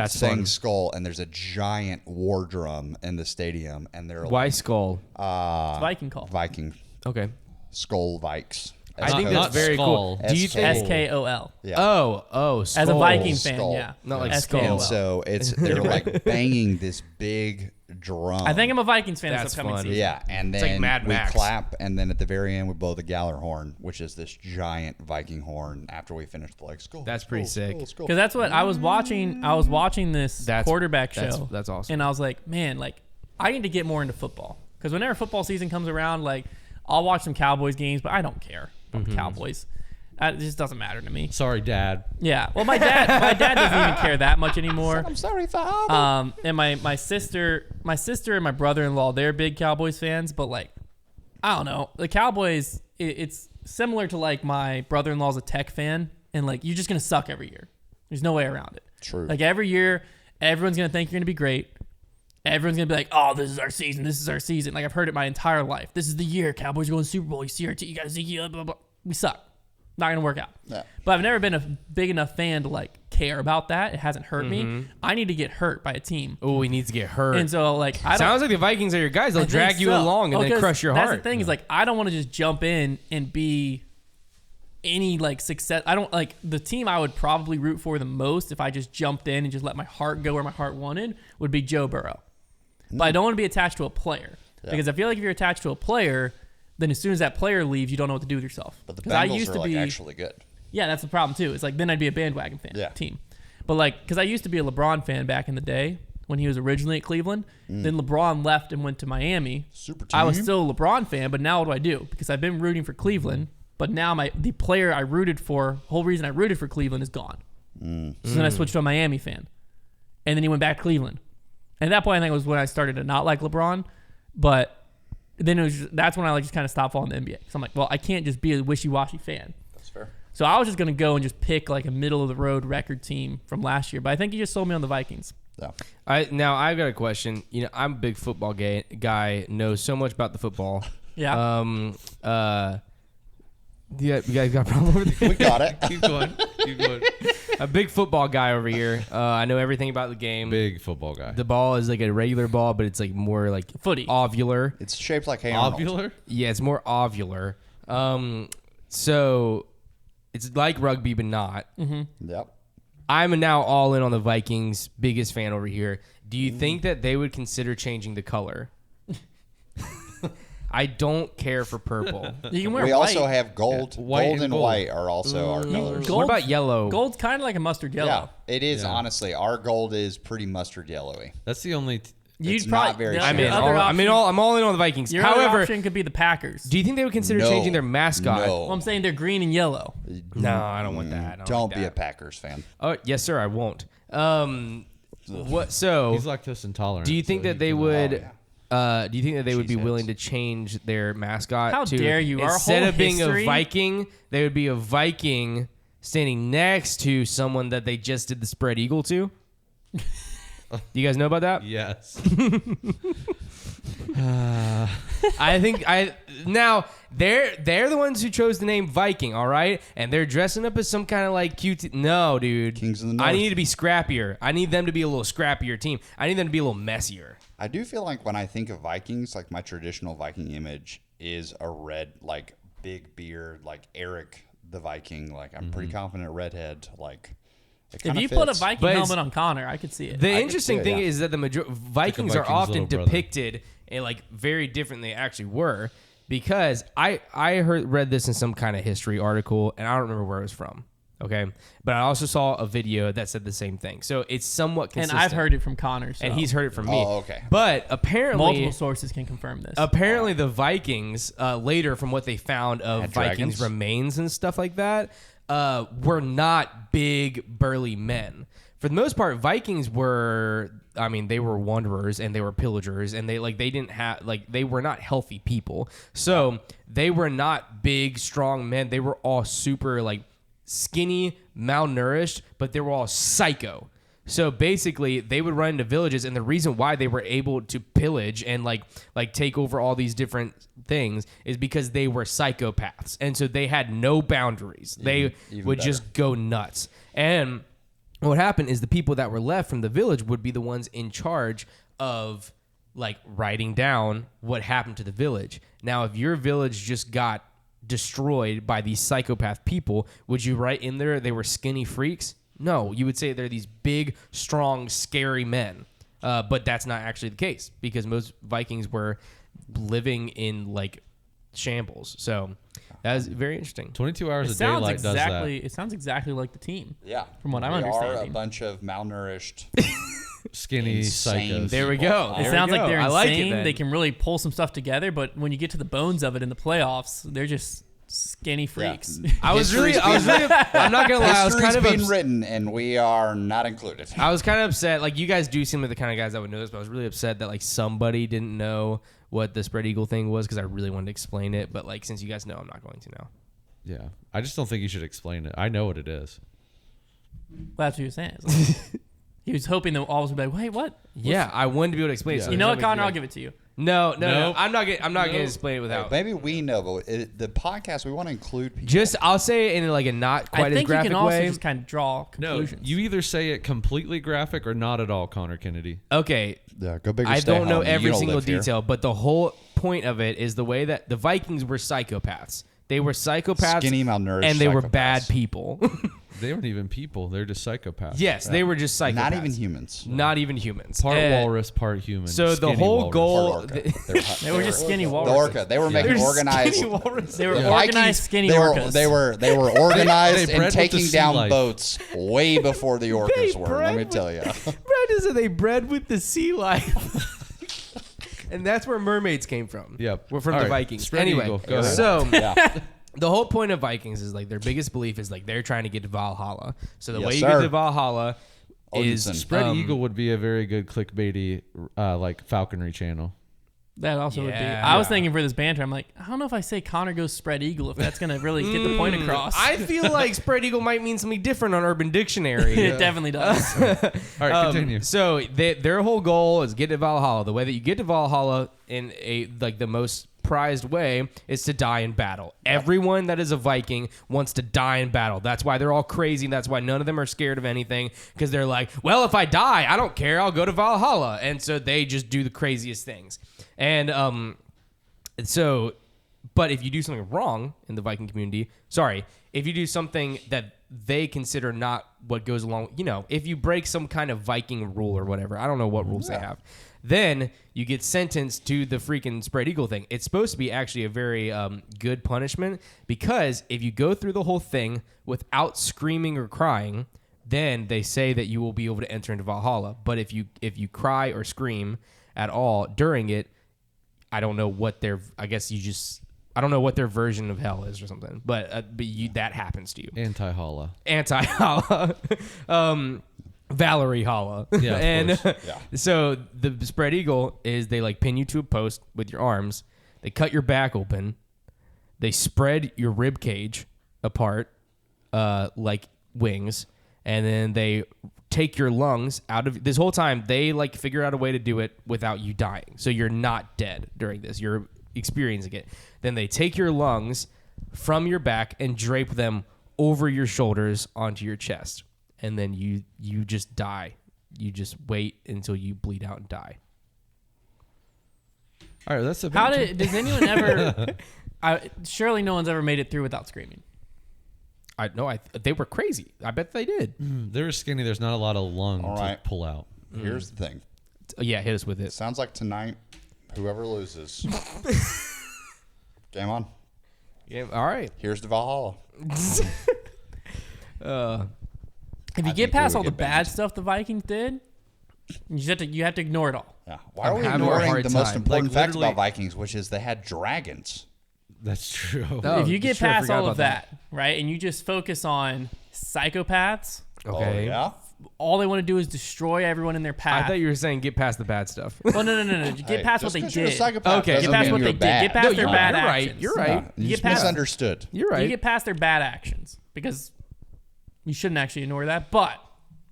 saying fun. skull, and there's a giant war drum in the stadium, and they're Why skull? It's Viking call. Viking Okay. skull Vikes. I think Not that's very skull. cool. Do you think? SKOL. Yeah. Oh, skull. As a Viking fan, skull. yeah. Not like SKOL. skull. And so they're banging this big drum. I think I'm a Vikings fan That's this upcoming fun. season. Yeah, and like then Mad we Max. clap, and then at the very end we blow the Galler horn, which is this giant Viking horn. After we finish the skull. That's pretty sick. Because that's what I was watching. I was watching this quarterback show. That's awesome. And I was like, man, I need to get more into football. Because whenever football season comes around, I'll watch some Cowboys games, but I don't care about the Cowboys. It just doesn't matter to me. Sorry, Dad. Yeah. Well, my dad doesn't even care that much anymore. I'm sorry, Father. And my sister and my brother-in-law, they're big Cowboys fans, but I don't know. The Cowboys, it's similar to my brother-in-law's a Tech fan, and you're just gonna suck every year. There's no way around it. True. Every year, everyone's gonna think you're gonna be great. Everyone's gonna be like, "Oh, this is our season. This is our season." I've heard it my entire life. This is the year Cowboys are going to Super Bowl. You see our team. You got Ezekiel. Blah blah. We suck. Not gonna work out. Yeah. But I've never been a big enough fan to care about that. It hasn't hurt me. I need to get hurt by a team. Oh, he needs to get hurt. And so I don't. Sounds like the Vikings are your guys. They'll I think drag you so. along and then 'Cause crush your heart. That's the thing is I don't want to just jump in and be any success. I don't the team I would probably root for the most if I just jumped in and just let my heart go where my heart wanted would be Joe Burrow. But I don't want to be attached to a player because I feel like if you're attached to a player, then as soon as that player leaves, you don't know what to do with yourself. But the 'Cause I Bengals used are to be actually good. Yeah, that's the problem too. It's then I'd be a bandwagon fan team. But because I used to be a LeBron fan back in the day when he was originally at Cleveland. Then LeBron left and went to Miami. Super team. I was still a LeBron fan, but now what do I do? Because I've been rooting for Cleveland, but now the player I rooted for, whole reason I rooted for Cleveland is gone. So then I switched to a Miami fan. And then he went back to Cleveland. And at that point, I think it was when I started to not like LeBron. But then that's when I just kind of stopped following the NBA. So I'm like, well, I can't just be a wishy-washy fan. That's fair. So I was just gonna go and just pick like a middle of the road record team from last year, but I think you just sold me on the Vikings. Yeah. Now I've got a question. You know, I'm a big football guy, knows so much about the football. Yeah. Yeah, you guys got a problem with We got it. Keep going. Keep going. a big football guy over here. I know everything about the game. Big football guy. The ball is like a regular ball, but it's like more like Footy. ovular. It's shaped like Hey Arnold. Ovular? Yeah, it's more ovular. So it's like rugby, but not. Yep. I'm now all in on the Vikings. Biggest fan over here. Do you think that they would consider changing the color? I don't care for purple. You can wear We white. also have gold. White Gold and and gold. white are also our colors. Gold- What about yellow? Gold's kind of like a mustard yellow. Yeah, it is Yeah. honestly. Our gold is pretty mustard yellowy. That's the only. You'd It's probably, not very the- sure. I'm your in. other option- I'm all in on the Vikings. Your other However, option could be the Packers. do you think they would consider No. changing their mascot? No. Well, I'm saying they're green and yellow. No, I don't want that. I Don't like be a that. Packers fan. Oh, yes, sir. I won't. What? So, He's lactose intolerant. do you think so that he they can- would? yeah. Do you think that they would be Cheeseheads. willing to change their mascot? How to, dare you. Our Instead whole of being history- a Viking, they would be a Viking standing next to someone that they just did the spread eagle to. Do you guys know about that? Yes. I think now they're the ones who chose the name Viking, all right, and they're dressing up as some kind of like cute. No, dude, Kings of the I North. need to be scrappier. I need them to be a little scrappier team. I need them to be a little messier. I do feel like when I think of Vikings, like my traditional Viking image is a red, like big beard, like Eric the Viking. Like I'm pretty confident redhead. Like it If kinda you put a fits. Viking But it's- helmet on Connor, I could see it. The I can interesting see it, thing yeah. is that the Vikings are Viking's often little brother. depicted in like very different than they actually were, because I read this in some kind of history article and I don't remember where it was from. Okay, but I also saw a video that said the same thing, so it's somewhat and consistent. I've heard it from Connor. So and he's heard it from me. Oh, okay. But apparently, multiple sources can confirm this. apparently the Vikings later, from what they found of Had Vikings dragons? remains and stuff like that, were not big burly men. For the most part, Vikings were, I mean, they were wanderers and they were pillagers, and they didn't have, like, they were not healthy people. So they were not big, strong men. They were all super, like, skinny, malnourished, but they were all psycho. So basically, they would run into villages, and the reason why they were able to pillage and like take over all these different things is because they were psychopaths, and so they had no boundaries. They even would better. just go nuts. And what happened is the people that were left from the village would be the ones in charge of like writing down what happened to the village. Now, if your village just got destroyed by these psychopath people, would you write in there they were skinny freaks? No, you would say they're these big, strong, scary men. But that's not actually the case, because most Vikings were living in like shambles. So that is very interesting. 22 hours it of sounds daylight exactly. does It sounds exactly like the team. Yeah, From what I'm we are understanding. a bunch of malnourished. that. Skinny Insane. psychos. There we go. It There sounds we like go. they're I like it insane. then. They can really pull some stuff together, but when you get to the bones of it in the playoffs, they're just skinny freaks. I'm not gonna lie. I was History's kind of being written, and we are not included. I was kind of upset. Like, you guys do seem like the kind of guys that would know this, but I was really upset that like somebody didn't know what the spread eagle thing was, because I really wanted to explain it. But like, since you guys know, I'm not going to now. Yeah. I just don't think you should explain it. I know what it is. Well, that's what he was saying. It's like- he was hoping that all of us would be like, wait, what? Yeah, I wanted to be able to explain it. Yeah. So You know what, there's no Connor? big I'll deal. give it to you. No. Nope. I'm not going to explain it without. Maybe we know, but the podcast we want to include people. Just I'll say it in like a not quite I as think you graphic can also way. just kind of draw No, conclusions. you either say it completely graphic or not at all, Connor Kennedy. Okay, Yeah, go big or I stay don't know home. You every don't single live here. detail, but the whole point of it is the way that the Vikings were psychopaths. They were psychopaths, Skinny, malnourished and they were psychopaths. bad people. They weren't even people. They're just psychopaths. Yes, they were just psychopaths. Not even humans. Not even humans. Part And walrus, part human. So the Skinny whole walrus. goal. Or orca. They were just skinny The walruses. orca. They were making They're organized. skinny walrus. They were Yeah. organized Vikings, skinny they were, orcas. they were organized They bred and with the taking sea down life. boats way before the orcas were. bred Let me with- tell you. Brad said they bred with the sea life. And that's where mermaids came from. Yep. We're from All the right. Vikings. Spread Anyway, eagle. Go ahead. so Yeah. the whole point of Vikings is like their biggest belief is like they're trying to get to Valhalla. So the Yes, way you sir. get to Valhalla is Odinson. Spread eagle would be a very good clickbaity, like falconry channel. That also would be. Yeah. I was thinking for this banter, I'm like, I don't know if I say Konner goes spread eagle if that's going to really get the point across. I feel like spread eagle might mean something different on Urban Dictionary. It definitely does. All right, continue. So their whole goal is get to Valhalla. The way that you get to Valhalla in the most prized way is to die in battle. Everyone that is a Viking wants to die in battle. That's why they're all crazy. That's why none of them are scared of anything, because they're like, well, if I die, I don't care. I'll go to Valhalla. And so they just do the craziest things. And but if you do something wrong in the Viking community, if you do something that they consider not what goes along, if you break some kind of Viking rule or whatever, I don't know what rules they have, then you get sentenced to the freaking spread eagle thing. It's supposed to be actually a very good punishment, because if you go through the whole thing without screaming or crying, then they say that you will be able to enter into Valhalla. But if you cry or scream at all during it, I don't know what their version of hell is or something, but that happens to you. Anti-Holla. Valerie Holla. Yeah, and so the spread eagle is they like pin you to a post with your arms. They cut your back open. They spread your rib cage apart like wings, and then they take your lungs out of this whole time. They like figure out a way to do it without you dying, so you're not dead during this. You're experiencing it. Then they take your lungs from your back and drape them over your shoulders onto your chest, and then you just die. You just wait until you bleed out and die. All right, that's a Does anyone ever? Surely no one's ever made it through without screaming. They were crazy. I bet they did. They're skinny. There's not a lot of lung to pull out. Here's the thing. Yeah, hit us with it. Sounds like tonight, whoever loses, game on. Yeah, all right. Here's the Valhalla. If you get past all the bad stuff the Vikings did, you have to ignore it all. Yeah. Why are we having a ignoring hard the most time. important fact literally- about Vikings, which is they had dragons? That's true. Oh, If you get sure, I past forgot all of about that, right, and you just focus on psychopaths, Okay. Oh, yeah? all they want to do is destroy everyone in their path. I thought you were saying get past the bad stuff. Well, no. You get past what Just they 'cause you're a did. psychopath Okay. doesn't Get past mean what you're they did. bad. Get past their bad you're actions. right. You're right. You You just get past- misunderstood. You're right. You get past their bad actions, because you shouldn't actually ignore that. But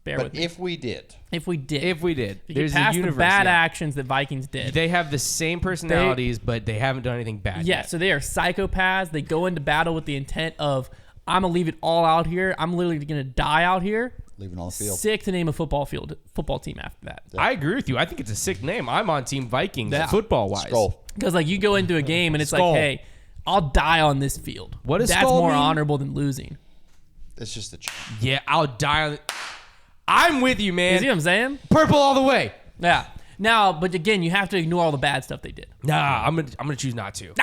bear But with me. if we did, If we did, If we did, you there's get past a universe. the bad yeah. actions that Vikings did. They have the same personalities, but they haven't done anything bad. Yeah, yet. so they are psychopaths. They go into battle with the intent of, I'm going to leave it all out here. I'm literally going to die out here. leaving on the field. Sick to name a football team after that. I agree with you. I think it's a sick name. I'm on Team Vikings Yeah. football wise. Skull. Because like you go into a game and it's Skull. like, hey, I'll die on this field. What does That's skull more mean? honorable than losing. It's just a Yeah, I'll die on. I'm with you, You man. see what I'm saying? Purple all the way. Yeah. Now, but again, you have to ignore all the bad stuff they did. Nah, I'm gonna choose not to.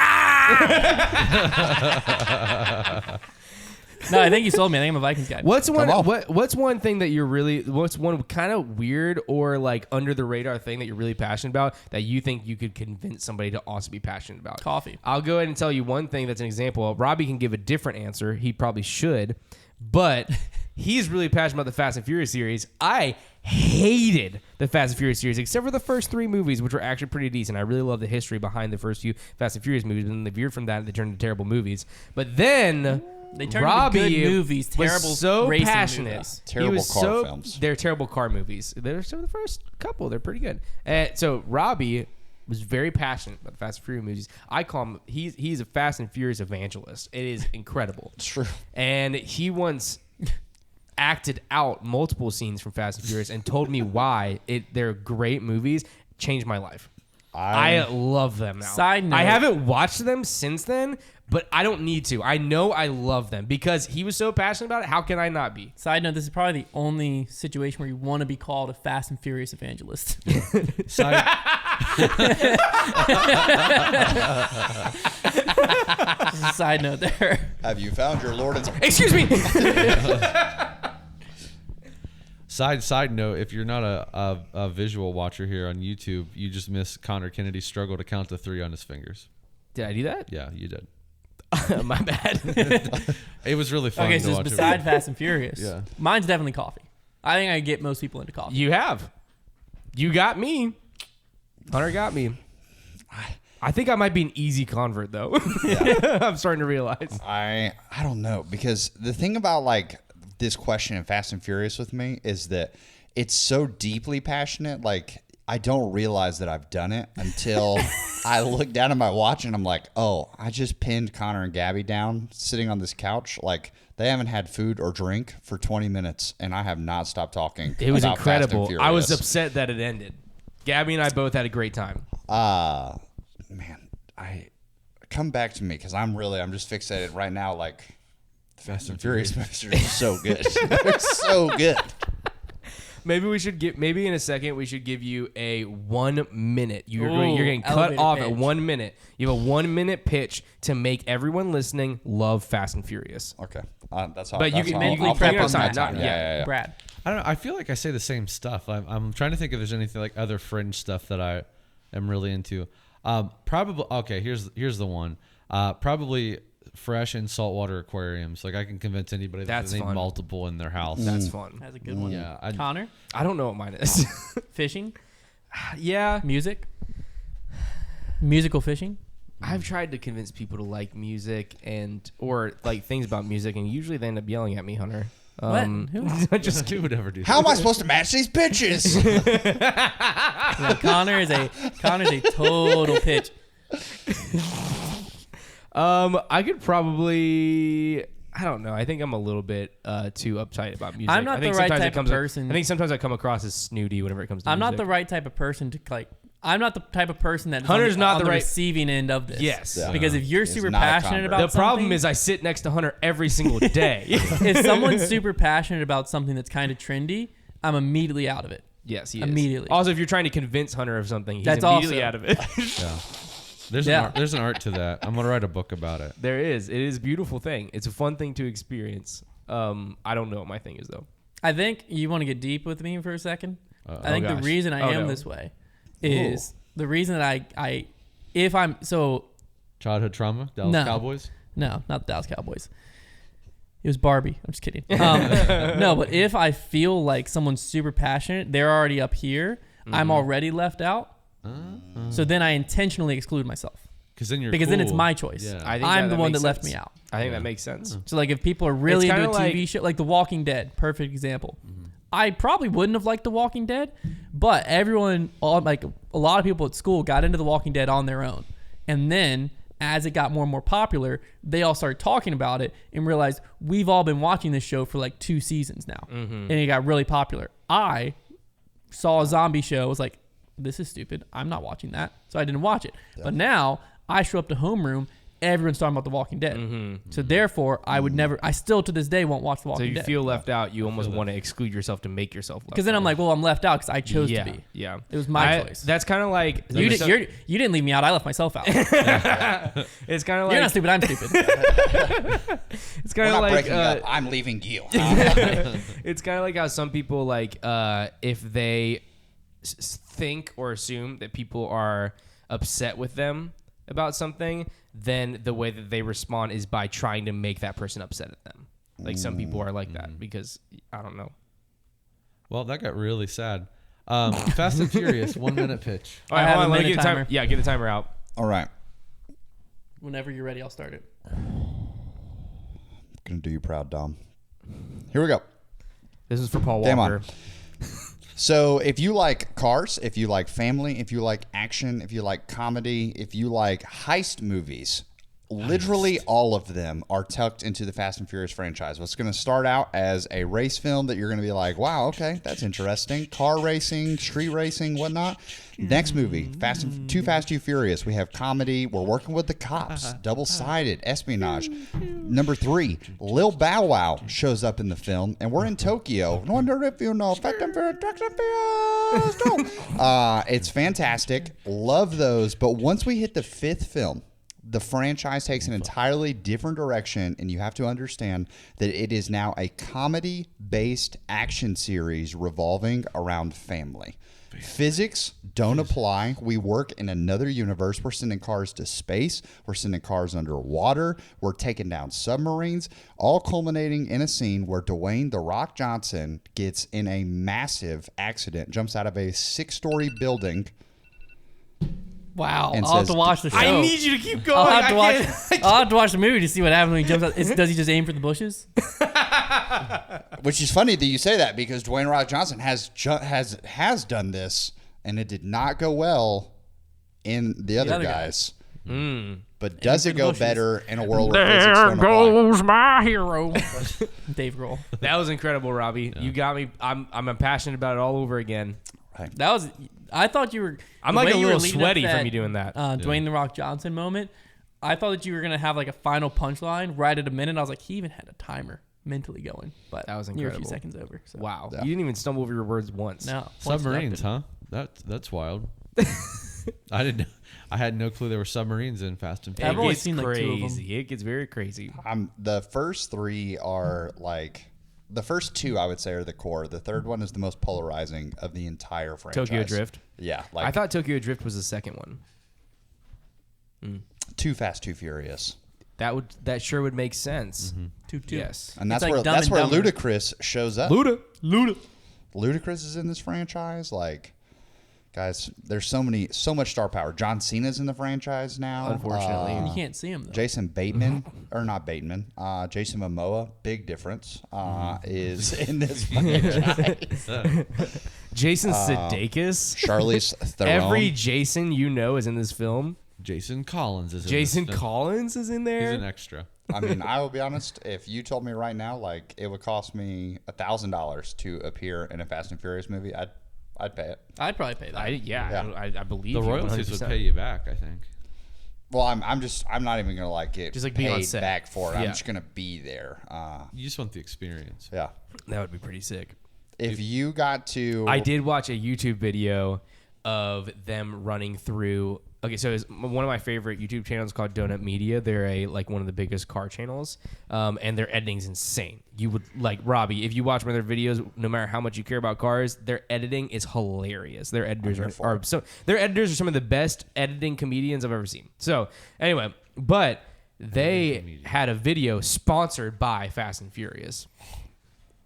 No, I think you sold me. I think I'm a Vikings guy. What's one? on. What's one thing that you're really? What's one kind of weird or like under the radar thing that you're really passionate about that you think you could convince somebody to also be passionate about? Coffee. I'll go ahead and tell you one thing that's an example. Robbie can give a different answer. He probably should, but he's really passionate about the Fast and Furious series. I hated the Fast and Furious series, except for the first 3 movies, which were actually pretty decent. I really love the history behind the first few Fast and Furious movies, and then they veered from that and they turned into terrible movies. But then They turned Robbie into good movies, terrible was so racing passionate. movies. Terrible He was car films. They're terrible car movies. They're some of the first couple. They're pretty good. So Robbie was very passionate about the Fast and Furious movies. I call him. He's a Fast and Furious evangelist. It is incredible. True. And he once acted out multiple scenes from Fast and Furious and told me why they're great movies. Changed my life. I love them now. Side note- I haven't watched them since then, but I don't need to. I know I love them because he was so passionate about it. How can I not be? Side note, this is probably the only situation where you want to be called a Fast and Furious evangelist. Side, Just a side note there. Have you found your Lord and Excuse me. side note, if you're not a visual watcher here on YouTube, you just missed Connor Kennedy's struggle to count to 3 on his fingers. Did I do that? Yeah, you did. My bad. It was really fun Okay, to so watch. beside Fast and Furious, Yeah. mine's definitely coffee. I think I could get most people into coffee. You have. You got me. Hunter got me. I think I might be an easy convert though. I'm starting to realize. I don't know, because the thing about like this question in Fast and Furious with me is that it's so deeply passionate. Like I don't realize that I've done it until I look down at my watch and I'm like, oh, I just pinned Konner and Gabby down sitting on this couch. Like they haven't had food or drink for 20 minutes and I have not stopped talking. It was about Fast and incredible. Furious. I was upset that it ended. Gabby and I both had a great time. Man, come back to me, because I'm just fixated right now. Like Fast and Furious movies are so good. They're so good. Maybe in a second we should give you a 1 minute. You're getting cut elevator off pitch. at 1 minute. You have a 1 minute pitch to make everyone listening love Fast and Furious. Okay, that's how. But you that's can how mentally I'll prep prep on on my that. time. Not- Yeah. Brad. I don't know. I feel like I say the same stuff. I'm trying to think if there's anything like other fringe stuff that I am really into. Probably. Okay. Here's the one. Probably fresh and saltwater aquariums. Like I can convince anybody that That's they need fun. multiple in their house. That's fun. That's a good one. Yeah. Connor, I don't know what mine is. fishing, Yeah. musical fishing. I've tried to convince people to like music or like things about music, and usually they end up yelling at me, Hunter. What? Who? Just Who would ever do How that? am I supposed to match these pitches? No, Connor's a total pitch. I could probably. I don't know. I think I'm a little bit too uptight about music. I'm not I think the right sometimes it type of comes- person. I think sometimes I come across as snooty whenever it comes to I'm music. not the right type of person to like. I'm not the type of person that Hunter's not on the the right- receiving end of this. Yes. Yeah. Because if you're He's super not a passionate convert. about The problem something- is I sit next to Hunter every single day. if someone's super passionate about something that's kind of trendy, I'm immediately out of it. Yes, he is. Immediately. Also, if you're trying to convince Hunter of something, he's That's immediately also- out of it. Yeah. There's an art to that. I'm gonna write a book about it. There is. It is a beautiful thing. It's a fun thing to experience. I don't know what my thing is though. I think you want to get deep with me for a second. I think the gosh. reason I Oh, am no. this way is the reason that I if I'm so Childhood trauma. Dallas No. Cowboys. no, not the Dallas Cowboys. It was Barbie. I'm just kidding. No, but if I feel like someone's super passionate, they're already up here. I'm already left out. So then I intentionally exclude myself Because then then it's my choice. Yeah. I think I'm the one makes that left sense. me out. I think that makes sense. So like if people are really It's into a kinda TV like- show, like The Walking Dead, perfect example. I probably wouldn't have liked The Walking Dead, but like a lot of people at school got into The Walking Dead on their own. And then as it got more and more popular, they all started talking about it and realized we've all been watching this show for like 2 seasons now. And it got really popular. I saw a zombie show, was like, this is stupid. I'm not watching that. So I didn't watch it. But now I show up to homeroom, everyone's talking about The Walking Dead. So therefore, I would never, I still to this day won't watch The So Walking you Dead. feel left out. You almost want to exclude yourself to make yourself left Because then out. I'm like, well, I'm left out because I chose to be. Yeah. It was my choice. That's kind of like You didn't leave me out. I left myself out. You're it's kind of like not stupid. I'm stupid. it's We're kind not of like breaking up. I'm leaving you. it's kind of like how some people like if they think or assume that people are upset with them about something, then the way that they respond is by trying to make that person upset at them. Like some people are like that because I don't know. Well, that got really sad. Fast and Furious, 1 minute pitch. All right, have hold on. a Let me minute get the timer. timer. Yeah, get the timer out. All right. Whenever you're ready, I'll start it. Gonna do you proud, Dom. Here we go. This is for Paul Game Walker. on. So if you like cars, if you like family, if you like action, if you like comedy, if you like heist movies, literally all of them are tucked into the Fast and Furious franchise. What's going to start out as a race film that you're going to be like, wow, okay, that's interesting. Car racing, street racing, whatnot. Next movie, Too Fast, Too Furious. We have comedy. We're working with the cops. Double-sided espionage. Number 3, Lil Bow Wow shows up in the film, and we're in Tokyo. Wonder if you know Fast and Furious, Fast and Furious. Go. It's fantastic. Love those. But once we hit the 5th film, the franchise takes an entirely different direction, and you have to understand that it is now a comedy-based action series revolving around family. Physics don't apply. We work in another universe. We're sending cars to space. We're sending cars underwater. We're taking down submarines, all culminating in a scene where Dwayne "The Rock" Johnson gets in a massive accident, jumps out of a 6-story building, Wow. And I'll have says, to watch the show. I need you to keep going. I'll have to watch the movie to see what happens when he jumps out. Does he just aim for the bushes? Which is funny that you say that because Dwayne Rock Johnson has done this, and it did not go well in the other guys. But does it go better in a world where physics don't apply? There goes my hero. Dave Grohl. That was incredible, Robbie. Yeah. You got me. I'm passionate about it all over again. Right. That was. I thought you were. I'm like a little sweaty from you doing that. Dwayne the Rock Johnson moment. I thought that you were gonna have like a final punchline right at a minute. I was like, he even had a timer mentally going, but that was you're incredible. a few seconds over. So. Wow, you didn't even stumble over your words once. No, submarines, huh? That's wild. I had no clue there were submarines in Fast and Furious. I've only seen like crazy. 2 of them. It gets very crazy. The first 3 are like the first 2 I would say are the core. The third one is the most polarizing of the entire franchise. Tokyo Drift. Yeah, I thought Tokyo Drift was the second one. Too Fast, Too Furious. That sure would make sense. Two. Yes, and that's like where Dumb and Dumber. Ludacris shows up. Luda. Ludacris is in this franchise. Like, guys, there's so much star power. John Cena's in the franchise now. Unfortunately, you can't see him though. Jason Bateman, or not Bateman, Jason Momoa, big difference, is in this franchise. Jason Sudeikis. Charlize Theron. Every Jason you know is in this film. Jason Collins is in Jason this. Collins is in there. He's an extra. I mean, I will be honest. If you told me right now, like it would cost me $1,000 to appear in a Fast and Furious movie, I'd pay it. I'd probably pay that. I believe The you royalties 100%. would pay you back, I think. Well, I'm not even gonna like get Just like being on paid set. back for it. I'm Yeah. just gonna be there. You just want the experience. Yeah. That would be pretty sick. If you got to, I did watch a YouTube video of them running through. Okay, so it's one of my favorite YouTube channels called Donut Media. They're one of the biggest car channels, and their editing's insane. You would like Robbie if you watch one of their videos. No matter how much you care about cars, their editing is hilarious. Their editors their editors are some of the best editing comedians I've ever seen. So anyway, but they had a video sponsored by Fast and Furious.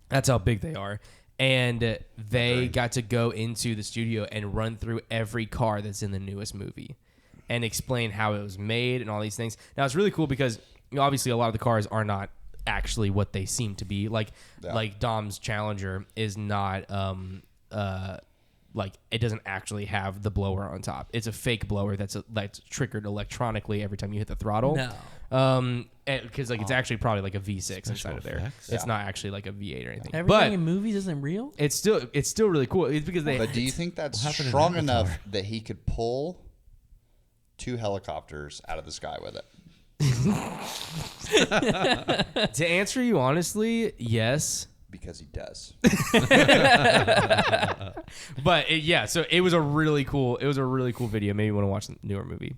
That's how big they are. And they got to go into the studio and run through every car that's in the newest movie and explain how it was made and all these things. Now, it's really cool because obviously a lot of the cars are not actually what they seem to be. Like Dom's Challenger is not it doesn't actually have the blower on top. It's a fake blower that's triggered electronically every time you hit the throttle. No. Because it's actually probably like a V6 inside of there. effects? It's not actually like a V8 or anything. Everything in movies isn't real. It's still really cool. It's because But do you think that's strong enough that he could pull 2 helicopters out of the sky with it? To answer you honestly, yes. Because he does. But so it was a really cool video. Maybe you want to watch the newer movie.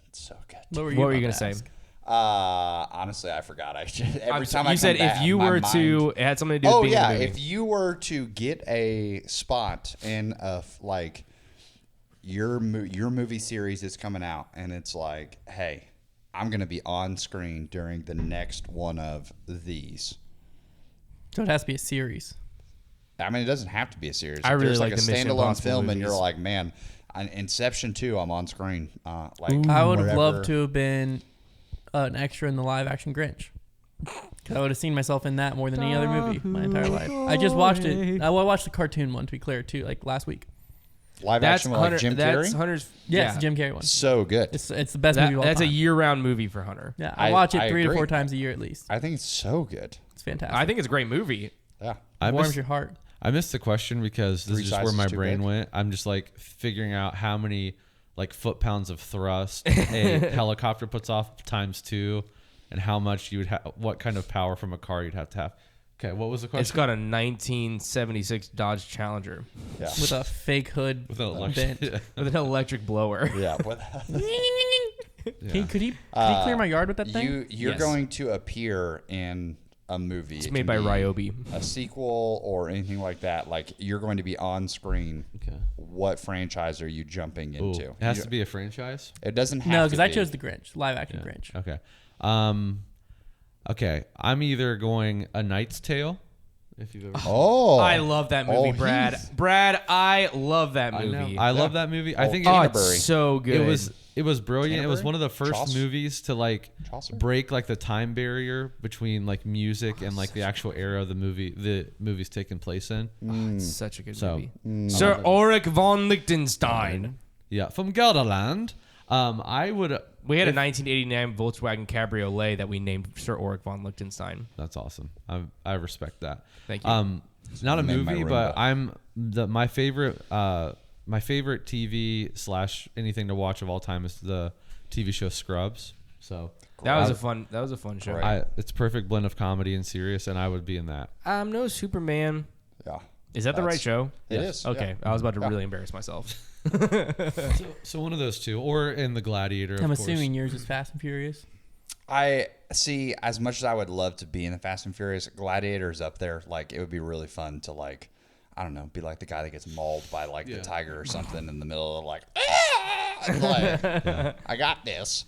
It's so good. What were you gonna say? Honestly, I forgot. Every time I you said come back, if you my were mind- to, it had something to do with being in the movie. if you were to get a spot in your movie series is coming out, and it's like, hey, I'm gonna be on screen during the next one of these. So it has to be a series. I mean, it doesn't have to be a series. I If really there's like a the Mission standalone Impossible film, and movies. you're like, man, Inception 2, I'm on screen. I would have wherever. loved to have been an extra in the live action Grinch. Because I would have seen myself in that more than any other movie my entire life. I just watched it. I watched the cartoon one, to be clear, too, like last week. Live action with like Jim That's Carrey? Hunter's. Yes, the Jim Carrey one. So good. It's the best movie of all That's time. a year-round movie for Hunter. Yeah, I watch it 3 to agree. 4 times a year at least. I think it's so good. It's fantastic. I think it's a great movie. Yeah. I warms missed, your heart. I missed the question because this Three is just where sizes my too brain big. went. I'm just like figuring out how many like foot-pounds of thrust a helicopter puts off times 2, and how much you would have, what kind of power from a car you'd have to have. Okay, what was the question? It's got a 1976 Dodge Challenger Yeah. With a fake hood With an bent. with an electric blower. Yeah. Could he clear my yard with that thing? You're Yes. going to appear in a movie. It's It made can by be Ryobi. A sequel or anything like that. Like you're going to be on screen. Okay. What franchise are you jumping Ooh, into? it has to be a franchise. It doesn't have No, to because be. I chose the Grinch, live action Grinch. Okay. Okay. I'm either going A Knight's Tale If you've ever seen Oh, I love that movie, Brad. Heath. Brad, I love that it. movie. I love that movie. I think It's so good. it was brilliant. It was Canterbury? one of the first Chaucer? movies to like Chaucer? break like the time barrier between like music and like the actual era of the movie's taking place in. It's such a good So, movie. Sir Ulrich von Liechtenstein. Yeah, from Gelderland. I would. We had a 1989 Volkswagen Cabriolet that we named Sir Ulrich von Liechtenstein. That's awesome. I respect that. Thank you. It's not a Made my movie, room but better. my favorite TV / anything to watch of all time is the TV show Scrubs. So That was a fun show. Right. it's a perfect blend of comedy and serious, and I would be in that. I'm no Superman. Yeah. Is that the right show? It Yes. is. Okay, yeah. I was about to really embarrass myself. So one of those two, or in the Gladiator. I'm of course. assuming yours is Fast and Furious. I see. As much as I would love to be in the Fast and Furious, Gladiator's up there. Like, it would be really fun to, like, I don't know, be like the guy that gets mauled by like the tiger or something in the middle of like, I got this.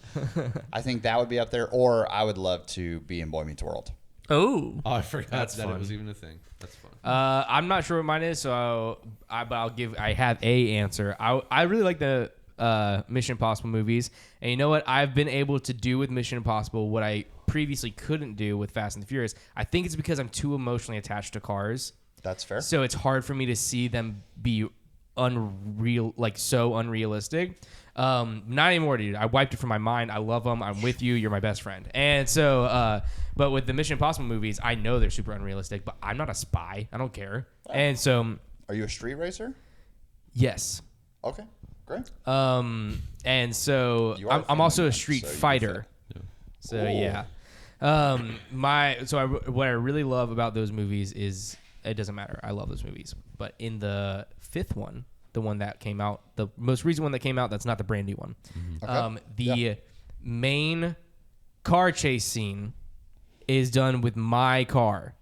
I think that would be up there. Or I would love to be in Boy Meets World. Oh, I forgot That's that fun. it was even a thing. That's fun. I'm not sure what mine is, so I have a answer. I really like the Mission Impossible movies, and you know what I've been able to do with Mission Impossible what I previously couldn't do with Fast and the Furious. I think it's because I'm too emotionally attached to cars, That's fair. so it's hard for me to see them be unreal, like so unrealistic. Not anymore, dude. I wiped it from my mind. I love them. I'm with you. You're my best friend. And so, but with the Mission Impossible movies, I know they're super unrealistic, but I'm not a spy. I don't care. And so, Are you a street racer? yes. Okay, great. And so You are a I'm also a family man, street so you fighter. fit. So Ooh. yeah. What I really love about those movies is it doesn't matter. I love those movies. But in the fifth one, the one that came out, the most recent one that came out, that's not the brand new one. Okay. The main car chase scene is done with my car.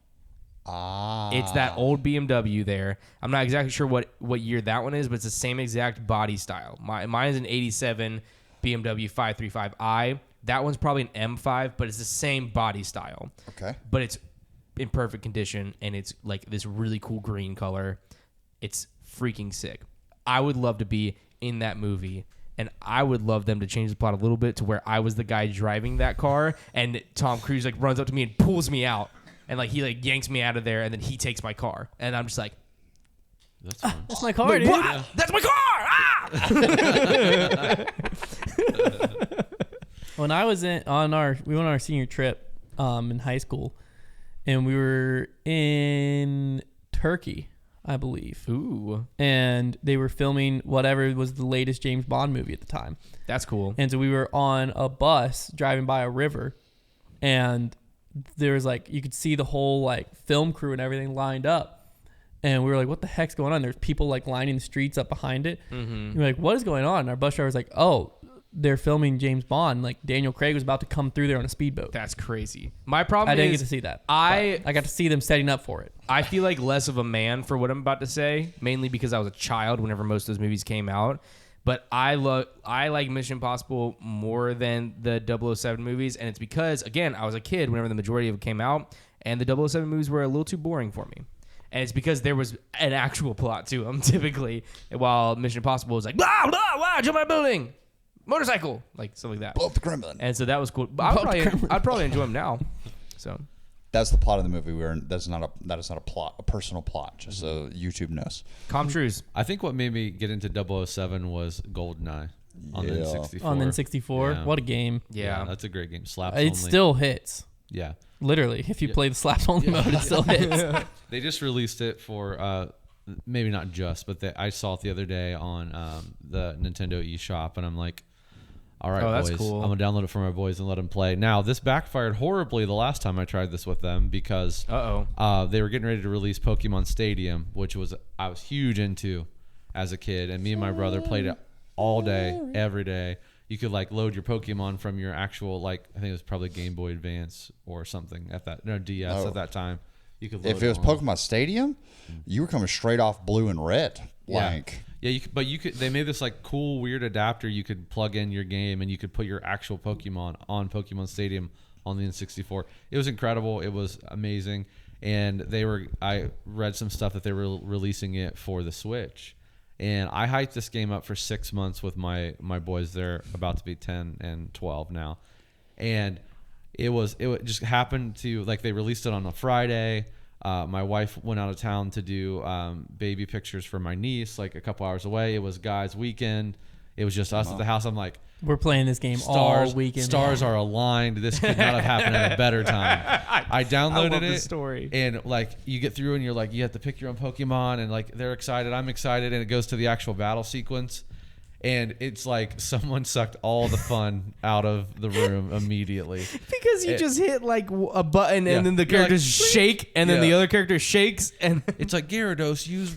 It's that old BMW there. I'm not exactly sure what year that one is, but it's the same exact body style. Mine is an 87 BMW 535i. That one's probably an M5, but it's the same body style. Okay. But it's in perfect condition, and it's like this really cool green color. It's freaking sick. I would love to be in that movie, and I would love them to change the plot a little bit to where I was the guy driving that car, and Tom Cruise like runs up to me and pulls me out, and like he like yanks me out of there, and then he takes my car, and I'm just like, That's fun. that's my car, "Wait, dude. what? Yeah. That's my car!" When I was we went on our senior trip in high school, and we were in Turkey, I believe. Ooh, And they were filming whatever was the latest James Bond movie at the time. that's cool. And so we were on a bus driving by a river, and there was like, you could see the whole like film crew and everything lined up. And we were like, what the heck's going on? There's people like lining the streets up behind it. Mm-hmm. We're like, what is going on? And our bus driver was like, oh, they're filming James Bond. Like Daniel Craig was about to come through there on a speedboat. That's crazy. My problem I didn't is get to see that. I but I got to see them setting up for it. I feel like less of a man for what I'm about to say, mainly because I was a child whenever most of those movies came out. But I like Mission Impossible more than the 007 movies, and it's because, again, I was a kid whenever the majority of it came out, and the 007 movies were a little too boring for me. And it's because there was an actual plot to them, typically, while Mission Impossible was like, blah, blah, blah, jump my building, motorcycle, like stuff like that. Blow up the Kremlin. And so that was cool. But I'd probably enjoy them now. So That's the plot of the movie. That is not a plot, a personal plot, just so YouTube knows. Comtrues. I think what made me get into 007 was GoldenEye on the Yeah. N64. On the N64. Yeah. What a game. Yeah. That's a great game. Slaps It only. still hits. Yeah. Literally. If you play the slaps only mode, it still hits. They just released it for maybe not just, but I saw it the other day on the Nintendo eShop, and I'm like, all right, Oh, that's boys, cool. I'm gonna download it for my boys and let them play. Now, this backfired horribly the last time I tried this with them because they were getting ready to release Pokemon Stadium, which I was huge into as a kid, and me and my brother played it all day, every day. You could like load your Pokemon from your actual I think it was probably Game Boy Advance or something DS at that time. You could load If it was on. Pokemon Stadium, you were coming straight off blue and red. Like, Yeah, you could. They made this like cool, weird adapter. You could plug in your game, and you could put your actual Pokemon on Pokemon Stadium on the N64. It was incredible. It was amazing. and I read some stuff that they were releasing it for the Switch. And I hyped this game up for 6 months with my boys. They're about to be 10 and 12 now. And it just happened to, like, they released it on a Friday. My wife went out of town to do baby pictures for my niece, like a couple hours away. It was guys' weekend. It was just us at the house. I'm like, we're playing this game all weekend. Stars are aligned. This could not have happened at a better time. I downloaded love it. The story. And like you get through and you're like, you have to pick your own Pokemon, and like they're excited. I'm excited. And it goes to the actual battle sequence. And it's like someone sucked all the fun out of the room immediately. Because you just hit like a button and then the characters shake and then the other character shakes. And it's like, Gyarados, use,